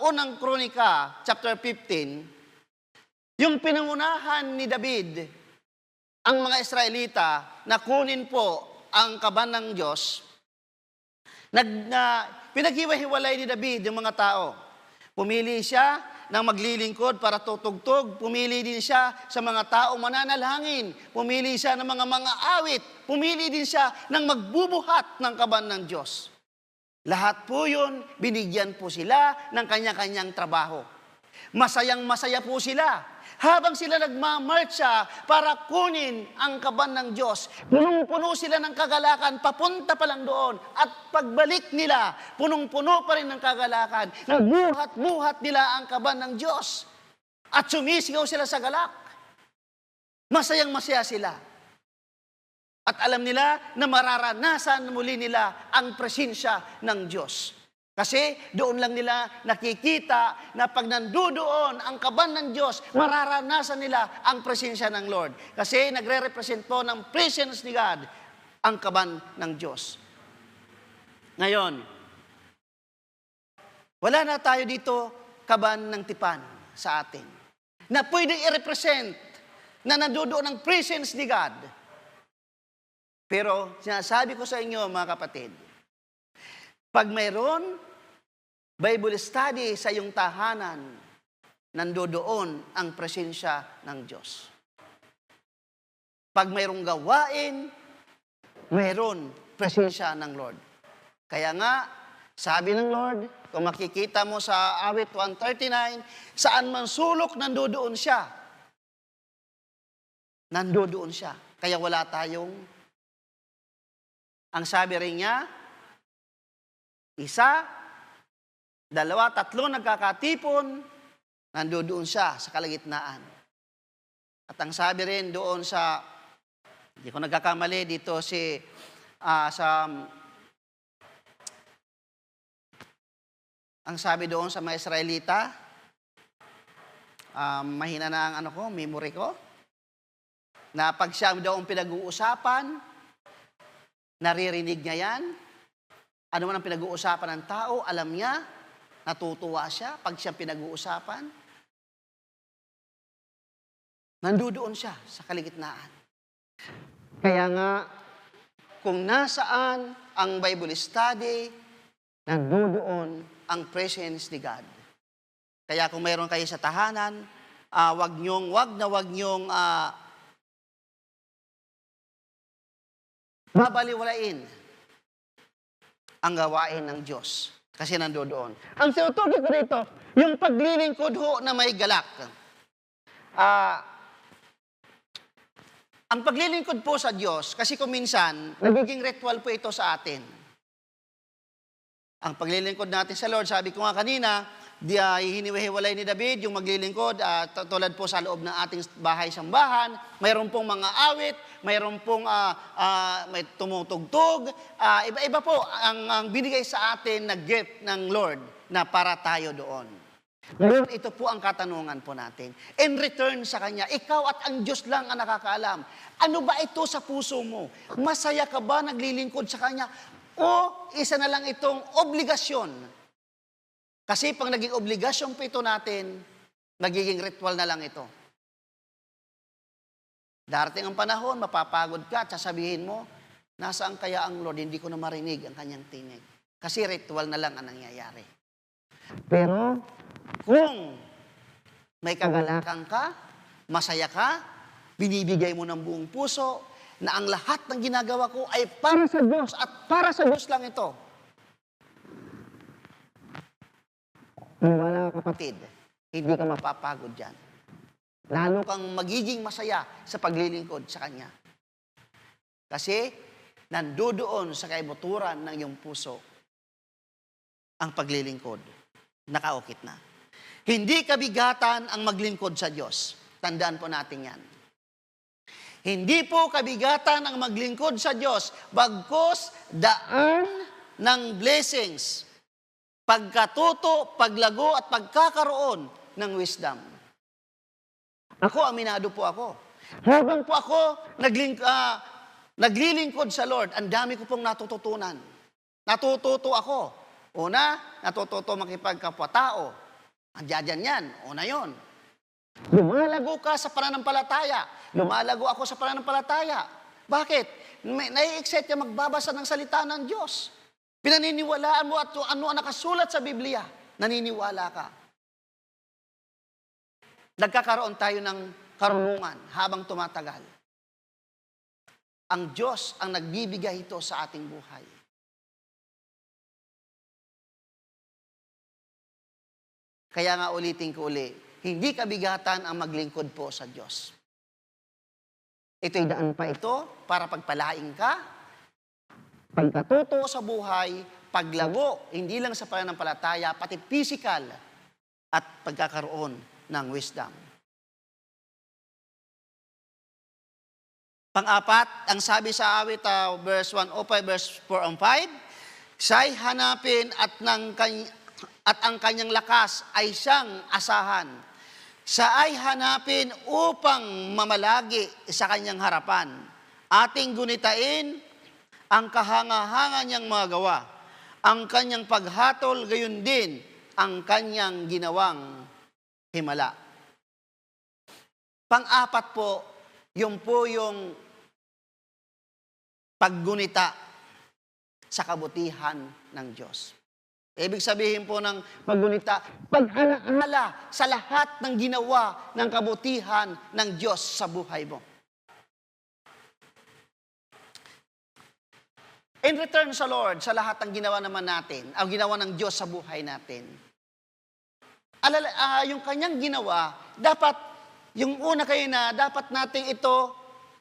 S3: unang Kronika, chapter 15, yung pinangunahan ni David, ang mga Israelita, na kunin po ang kaban ng Diyos, pinaghiwa-hiwalay ni David yung mga tao. Pumili siya ng maglilingkod para tutugtog. Pumili din siya sa mga tao mananalangin. Pumili siya ng mga awit. Pumili din siya ng magbubuhat ng kaban ng Diyos. Lahat po yun, binigyan po sila ng kanya-kanyang trabaho. Masayang-masaya po sila. Habang sila nagmamarcha para kunin ang kaban ng Diyos, punong-puno sila ng kagalakan, papunta pa lang doon. At pagbalik nila, punong-puno pa rin ng kagalakan. Nagbuhat-buhat nila ang kaban ng Diyos. At sumisigaw sila sa galak. Masayang-masaya sila. At alam nila na mararanasan muli nila ang presensya ng Diyos. Kasi doon lang nila nakikita na pag nandoon ang kaban ng Diyos, mararanasan nila ang presensya ng Lord. Kasi nagre-represent po ng presence ni God ang kaban ng Diyos. Ngayon, wala na tayo dito kaban ng tipan sa atin na pwedeng i-represent na nandoon ang presence ni God. Pero sinasabi ko sa inyo, mga kapatid, pag mayroon Bible study sa iyong tahanan, nandoon ang presensya ng Diyos. Pag mayroong gawain, mayroon presensya ng Lord. Kaya nga, sabi ng Lord, kung makikita mo sa awit 139, saan man sulok, nandoon siya. Nandoon siya. Kaya wala tayong, ang sabi rin niya, 1, 2, 3 nagkakatipon, nandoon siya sa kalagitnaan. At ang sabi rin doon sa, hindi ko nagkakamali, dito ang sabi doon sa mga Israelita, mahina na ang memory ko, na pag siya daw ang pinag-uusapan, naririnig niya yan. Ano man ang pinag-uusapan ng tao, alam niya, natutuwa siya pag siya pinag-uusapan. Nandoon siya sa kaligitnaan. Kaya nga, kung nasaan ang Bible study, nandoon ang presence ni God. Kaya kung mayroon kayo sa tahanan, wag niyong babaliwalain ang gawain ng Diyos. Kasi nandoon. Ang sinutukoy ko dito, yung paglilingkod ho na may galak. Ang paglilingkod po sa Diyos, kasi kung minsan, nagiging ritual po ito sa atin. Ang paglilingkod natin sa Lord, sabi ko nga kanina, hinihiwalay ni David yung maglilingkod, tulad po sa loob ng ating bahay-sambahan, mayroon pong mga awit, mayroon pong may tumutugtog, iba-iba po ang binigay sa atin na gift ng Lord na para tayo doon. Ngayon, ito po ang katanungan po natin. In return sa Kanya, ikaw at ang Diyos lang ang nakakaalam. Ano ba ito sa puso mo? Masaya ka ba naglilingkod sa Kanya? O isa na lang itong obligasyon? Kasi pag naging obligasyon po ito natin, nagiging ritual na lang ito. Darating ang panahon, mapapagod ka at sasabihin mo, nasaan kaya ang Lord? Hindi ko na marinig ang kanyang tinig. Kasi ritual na lang ang nangyayari. Pero kung may kagalakan ka, masaya ka, binibigay mo ng buong puso, na ang lahat ng ginagawa ko ay para sa Diyos at para sa Diyos lang ito. Wala kapatid, hindi ka mapapagod dyan. Lalo kang magiging masaya sa paglilingkod sa Kanya. Kasi nandoon sa kaibuturan ng iyong puso ang paglilingkod. Nakaukit na. Hindi kabigatan ang maglingkod sa Diyos. Tandaan po natin yan. Hindi po kabigatan ang maglingkod sa Diyos, bagkus daan ng blessings, pagkatuto, paglago at pagkakaroon ng wisdom. Ako, aminado po ako. Habang po ako naglilingkod sa Lord, ang dami ko pong natututunan. Natututo ako. Una, natututo makipagkapwa-tao. Andiyan yan. Una yon. Lumalago ka sa pananampalataya. Lumalago ako sa pananampalataya. Bakit? Nai-excite ka magbabasa ng salita ng Diyos. Pinaniniwalaan mo at ano ang nakasulat sa Biblia. Naniniwala ka. Nagkakaroon tayo ng karunungan habang tumatagal. Ang Diyos ang nagbibigay ito sa ating buhay. Kaya nga ulitin ko uli, hindi kabigatan ang maglingkod po sa Diyos. Ito'y daan pa ito para pagpalaing ka, pagkatuto sa buhay, paglago, hindi lang sa pananampalataya, pati physical at pagkakaroon ng wisdom. Pang-apat, ang sabi sa awit, verse 105, verse 4 and 5, siya'y hanapin at ang kanyang lakas ay siyang asahan. Siya ay hanapin upang mamalagi sa kanyang harapan. Ating gunitain ang kahanga-hanga niyang mga gawa. Ang kanyang paghatol, gayon din ang kanyang ginawang himala. Pang-apat po yung paggunita sa kabutihan ng Diyos. Ibig sabihin po ng paggunita, pag-alaala sa lahat ng ginawa ng kabutihan ng Diyos sa buhay mo. In return sa Lord, sa lahat ng ginawa naman natin, ang ginawa ng Diyos sa buhay natin, yung kanyang ginawa, dapat, yung una kayo na, dapat nating ito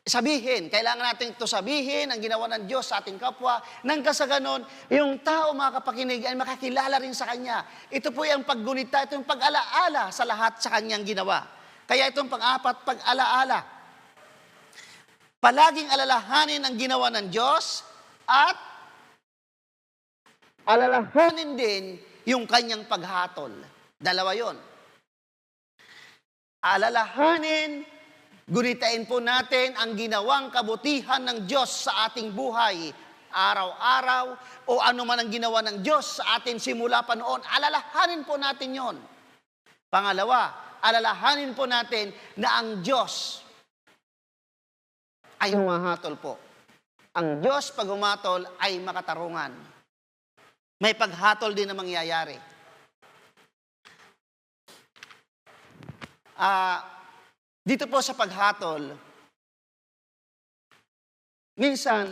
S3: sabihin. Kailangan natin ito sabihin, ang ginawa ng Diyos sa ating kapwa. Nang kasaganon, yung tao mga kapakinig ay makakilala rin sa Kanya. Ito po yung paggunita, ito yung pag-alaala sa lahat sa Kanyang ginawa. Kaya itong pang-apat, pag-alaala. Palaging alalahanin ang ginawa ng Diyos at alalahanin din yung Kanyang paghatol. Dalawa yon. Alalahanin, gunitain po natin ang ginawang kabutihan ng Diyos sa ating buhay, araw-araw, o ano man ang ginawa ng Diyos sa atin simula pa noon. Alalahanin po natin yon. Pangalawa, alalahanin po natin na ang Diyos ay humahatol po. Ang Diyos pag humatol ay makatarungan. May paghatol din na mangyayari. Dito po sa paghatol, minsan,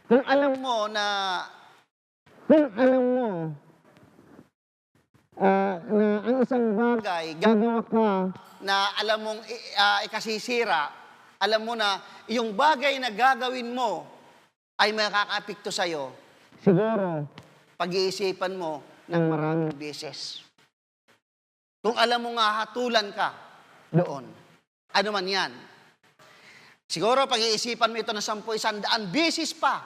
S3: kung alam mo na ang isang bagay, gagawa ka na alam mong ikasisira, alam mo na yung bagay na gagawin mo ay makaka-apekto sa'yo, siguro, pag-iisipan mo ng maraming beses. Kung alam mo nga hatulan ka, doon. Ano man yan. Siguro pag-iisipan mo ito ng 10,100 beses pa.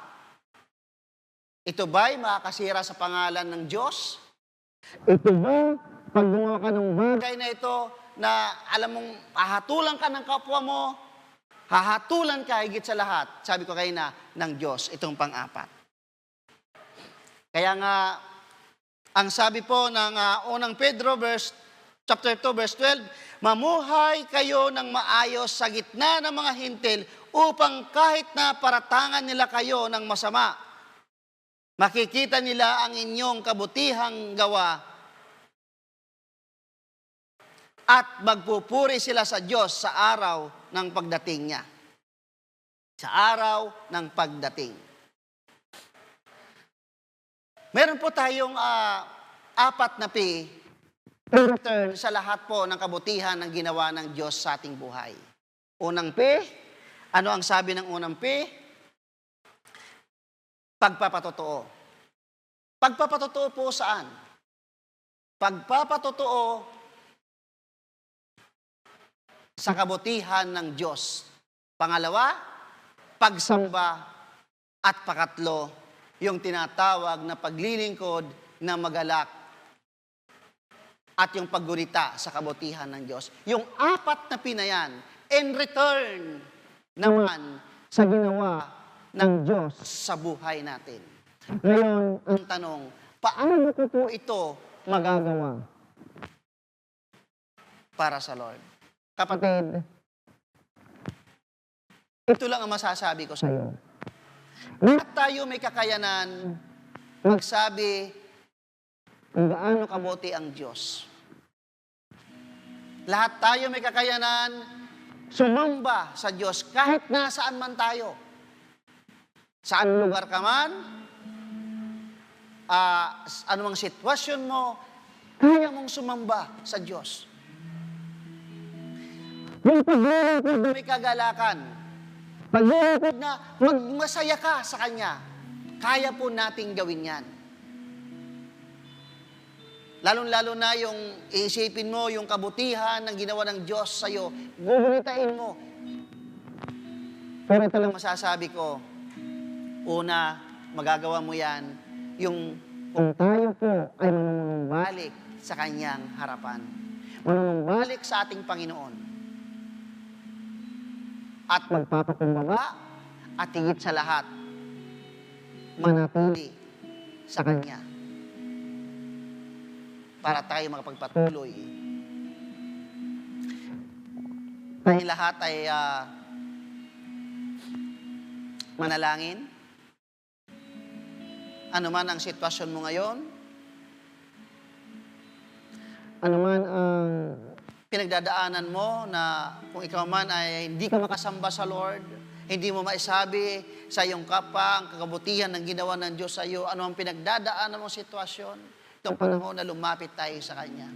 S3: Ito ba'y makakasira sa pangalan ng Diyos? Ito ba, pag gumawa ka ng bagay na ito, na alam mong hahatulan ka ng kapwa mo, hahatulan ka higit sa lahat, sabi ko kayo na, ng Diyos, itong pang-apat. Kaya nga, ang sabi po ng unang Pedro, chapter 2, verse 12, mamuhay kayo ng maayos sa gitna ng mga hintil upang kahit na paratangan nila kayo ng masama, makikita nila ang inyong kabutihang gawa at magpupuri sila sa Diyos sa araw ng pagdating niya. Sa araw ng pagdating. Meron po tayong 4 na P in return sa lahat po ng kabutihan ng ginawa ng Diyos sa ating buhay. Unang P, Ano ang sabi ng unang P? Pagpapatotoo. Pagpapatotoo po saan? Pagpapatotoo sa kabutihan ng Diyos. Pangalawa, pagsamba. At pakatlo, yung tinatawag na paglilingkod na magalak at yung paggunita sa kabutihan ng Diyos. Yung apat na pinayan, in return naman sa ginawa ng Diyos sa buhay natin. Ngayon, ang tanong, paano ko po ito magagawa para sa Lord? Kapatid, ito lang ang masasabi ko sa iyo. Lahat tayo may kakayanan magsabi kung gaano kabuti ang Diyos. Lahat tayo may kakayanan sumamba sa Diyos kahit nasaan man tayo. Saan lugar ka man, anumang sitwasyon mo, kaya mong sumamba sa Diyos. Yung paglilingkod may kagalakan, paglilingkod na magmasaya ka sa Kanya, kaya po nating gawin yan. Lalong-lalo na yung iisipin mo, yung kabutihan ng ginawa ng Diyos sa'yo, gugunitain mo. Pero ito lang masasabi ko, una, magagawa mo yan, yung kung tayo po ay manunumbalik sa Kanyang harapan. Manunumbalik sa ating Panginoon. At magpapakumbaba at higit sa lahat, manatili sa Kanya para tayo makapagpatuloy. Tayo lahat ay manalangin. Ano man ang sitwasyon mo ngayon, ano man ang pinagdadaanan mo na kung ikaw man ay hindi ka makasamba sa Lord, hindi mo maisabi sa iyong kapwa ang kakabutihan ng ginawa ng Diyos sa iyo, ano ang pinagdadaanan mong sitwasyon, itong panahon na lumapit tayo sa Kanya.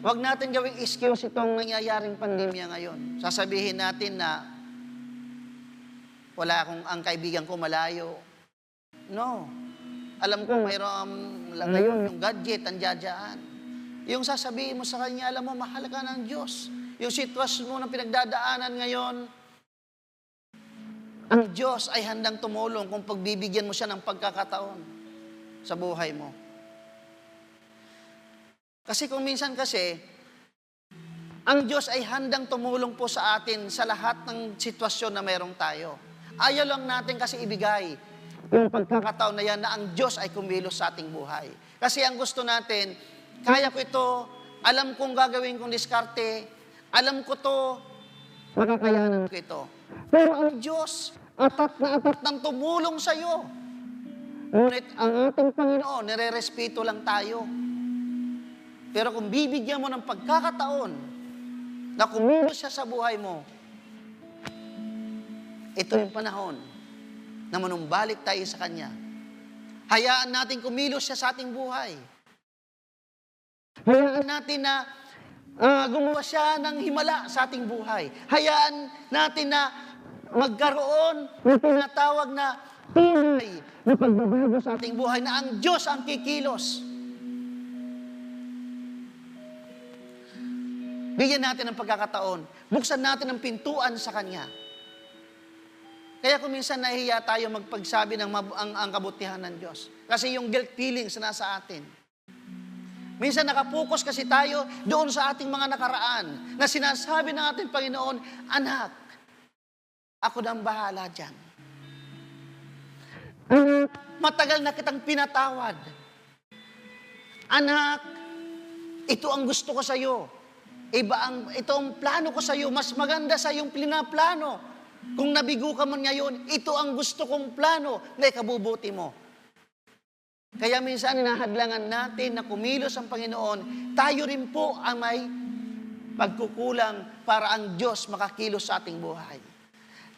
S3: Huwag natin gawing excuse itong nangyayaring pandemya ngayon. Sasabihin natin na wala akong ang kaibigan ko malayo. No. Alam ko mayroon ngayon yung gadget, ang diyadyan. Yung sasabihin mo sa Kanya, alam mo, mahal ka ng Diyos. Yung sitwasyon mo na pinagdadaanan ngayon, ang Diyos ay handang tumulong kung pagbibigyan mo siya ng pagkakataon sa buhay mo. Kasi kung minsan kasi, ang Diyos ay handang tumulong po sa atin sa lahat ng sitwasyon na mayroong tayo. Ayaw lang natin kasi ibigay yung pagkakataon na yan na ang Diyos ay kumilos sa ating buhay. Kasi ang gusto natin, kaya ko ito, alam kong gagawin kong diskarte, alam ko to, makakayanan ko ito. Pero ang Diyos, atat na atat ng tumulong sa iyo. Ngunit ang ating Panginoon, nire-respeto lang tayo. Pero kung bibigyan mo ng pagkakataon na kumilos siya sa buhay mo, ito yung panahon na manumbalik tayo sa Kanya. Hayaan natin kumilos siya sa ating buhay. Hayaan natin na gumawa siya ng himala sa ating buhay. Hayaan natin na magkaroon ng tinatawag na tunay na pagbabago sa ating buhay na ang Diyos ang kikilos. Bigyan natin ng pagkakataon. Buksan natin ang pintuan sa Kanya. Kaya kung minsan nahihiya tayo magpagsabi ng ang kabutihan ng Diyos. Kasi yung guilt feelings na nasa atin. Minsan nakapokus kasi tayo doon sa ating mga nakaraan na sinasabi ng ating Panginoon, anak, ako na ang bahala dyan. Anak, matagal na kitang pinatawad. Anak, ito ang gusto ko sa iyo. Ito ang plano ko sa iyo. Mas maganda sa iyong pinaplano. Kung nabigo ka man ngayon, ito ang gusto kong plano na ikabubuti mo. Kaya minsan hinahadlangan natin na kumilos ang Panginoon, tayo rin po ang may pagkukulang para ang Diyos makakilos sa ating buhay.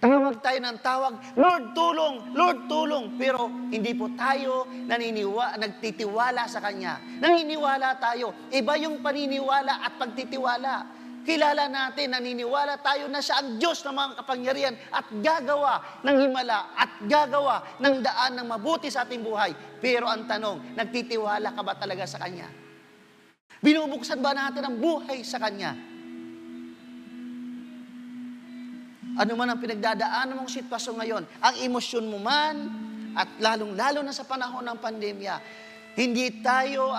S3: Tawag tayo ng tawag, Lord, tulong! Lord, tulong! Pero hindi po tayo nagtitiwala sa Kanya. Naniniwala tayo. Iba yung paniniwala at pagtitiwala. Kilala natin, naniniwala tayo na siya ang Diyos ng mga kapangyarihan at gagawa ng himala at gagawa ng daan ng mabuti sa ating buhay. Pero ang tanong, nagtitiwala ka ba talaga sa Kanya? Binubuksan ba natin ang buhay sa Kanya? Ano man ang pinagdadaanan mong sitwasyon ngayon, ang emosyon mo man, at lalong-lalo na sa panahon ng pandemya, hindi tayo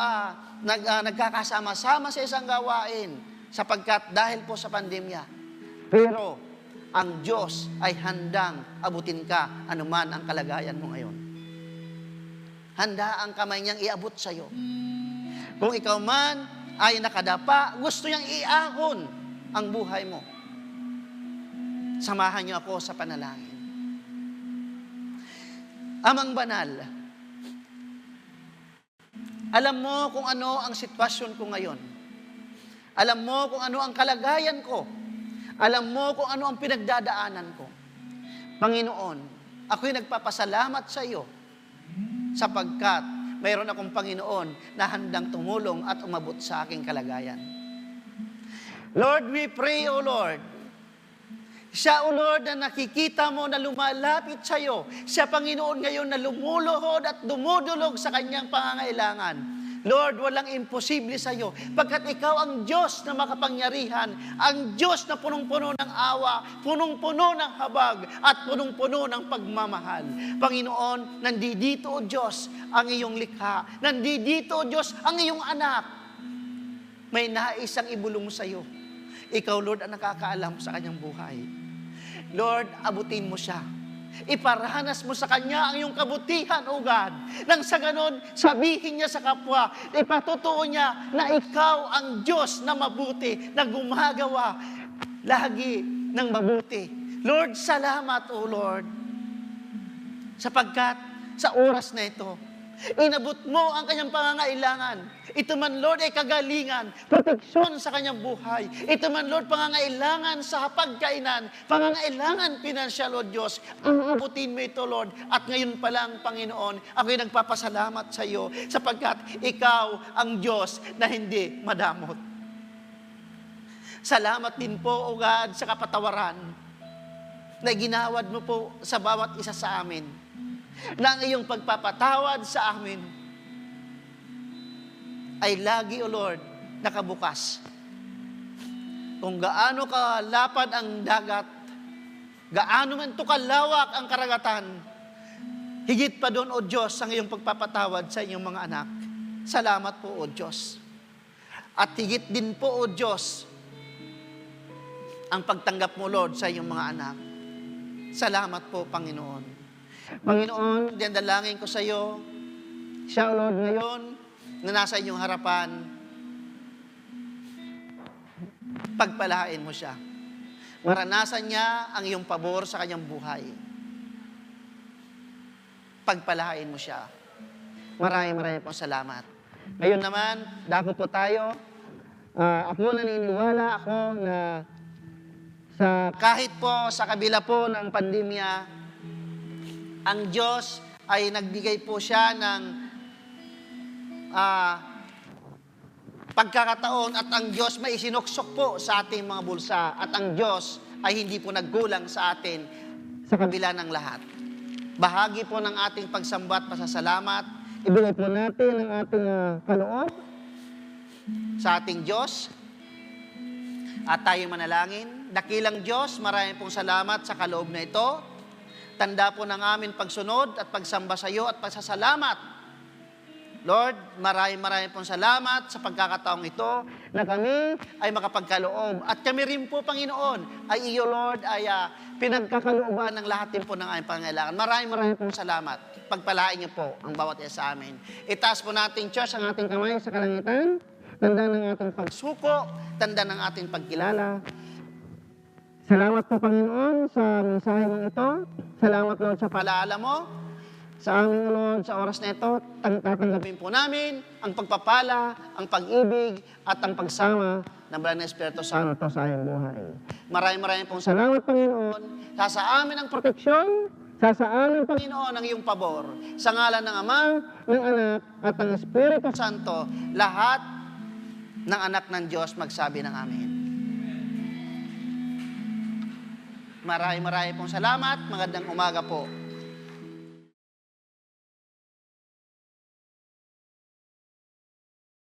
S3: nagkakasama-sama sa isang gawain sapagkat dahil po sa pandemya. Pero ang Diyos ay handang abutin ka anuman ang kalagayan mo ngayon. Handa ang kamay niyang iabot sa iyo. Kung ikaw man ay nakadapa, gusto niyang iahon ang buhay mo. Samahan niyo ako sa panalangin. Amang banal, alam mo kung ano ang sitwasyon ko ngayon. Alam mo kung ano ang kalagayan ko. Alam mo kung ano ang pinagdadaanan ko. Panginoon, ako'y nagpapasalamat sa iyo sapagkat mayroon akong Panginoon na handang tumulong at umabot sa aking kalagayan. Lord, we pray, O Lord, siya, O Lord, na nakikita mo na lumalapit sa iyo. Siya, Panginoon, ngayon na lumuluhod at dumudulog sa kanyang pangangailangan. Lord, walang imposible sa iyo. Pagkat ikaw ang Diyos na makapangyarihan, ang Diyos na punong-puno ng awa, punong-puno ng habag, at punong-puno ng pagmamahal. Panginoon, nandito, O Diyos, ang iyong likha. Nandito, O Diyos, ang iyong anak. May naisang ibulong sa iyo. Ikaw, Lord, ang nakakaalam sa kanyang buhay. Lord, abutin mo siya. Iparanas mo sa kanya ang iyong kabutihan, O God. Nang sa ganon, sabihin niya sa kapwa, ipatutuo niya na ikaw ang Diyos na mabuti, na gumagawa lagi ng mabuti. Lord, salamat, O Lord, sapagkat sa oras na ito, inabot mo ang kanyang pangangailangan. Ito man, Lord, ay kagalingan, proteksyon sa kanyang buhay. Ito man, Lord, pangangailangan sa pagkainan, pangangailangan pinansyal, O Diyos. Abutin mo ito, Lord. At ngayon pa lang, Panginoon, ako'y nagpapasalamat sa iyo sapagkat ikaw ang Diyos na hindi madamot. Salamat din po, O God, sa kapatawaran na ginawad mo po sa bawat isa sa amin, na ang iyong pagpapatawad sa amin ay lagi, O Lord, nakabukas. Kung gaano kalapad ang dagat, gaano man ito kalawak ang karagatan, higit pa doon, O Diyos, ang iyong pagpapatawad sa inyong mga anak. Salamat po, O Diyos. At higit din po, O Diyos, ang pagtanggap mo, Lord, sa iyong mga anak. Salamat po, Panginoon. Panginoon, dinadalangin ko sa iyo, siya, Lord, ngayon, na nasa inyong harapan, pagpalain mo siya. Maranasan niya ang iyong pabor sa kanyang buhay. Pagpalain mo siya. Maraming po salamat. Ngayon naman, dako po tayo. Ako naniniwala ako na kahit po sa kabila po ng pandemya, ang Diyos ay nagbigay po siya ng pagkakataon at ang Diyos may isinuksok po sa ating mga bulsa at ang Diyos ay hindi po nagkulang sa atin sa kabila ng lahat. Bahagi po ng ating pagsamba at pasasalamat, ibigay po natin ang ating kaloob sa ating Diyos at tayo manalangin. Dakilang Diyos, maraming pong salamat sa kaloob na ito. Tanda po ng amin pagsunod at pagsamba sa iyo at pasasalamat. Lord, maraming pong salamat sa pagkakataong ito na kami ay makapagkaloob. At kami rin po, Panginoon, ay iyo, Lord, ay pinagkakalooban ng lahat din po ng aming pangailangan. Maraming pong salamat. Pagpalain niyo po ang bawat isa sa amin. Itaas po nating Diyos ang ating kamay sa kalangitan. Tanda ng ating pagsuko, tanda ng ating pagkilala. Salamat po, Panginoon, sa mensahe mong ito. Salamat, Lord, sa palaala mo. Sa aming, Lord, sa oras na ito, tatanggapin po namin ang pagpapala, ang pag-ibig, at ang pagsama ng Banal na Espiritu Santo sa aming buhay. Maraming pong salamat, Panginoon. Sa amin ang proteksyon, sa amin, Panginoon, ang iyong pabor. Sa ngalan ng Ama, ng Anak, at ng Espiritu Santo, lahat ng anak ng Diyos magsabi ng Amen. Marami pong salamat. Magandang umaga po.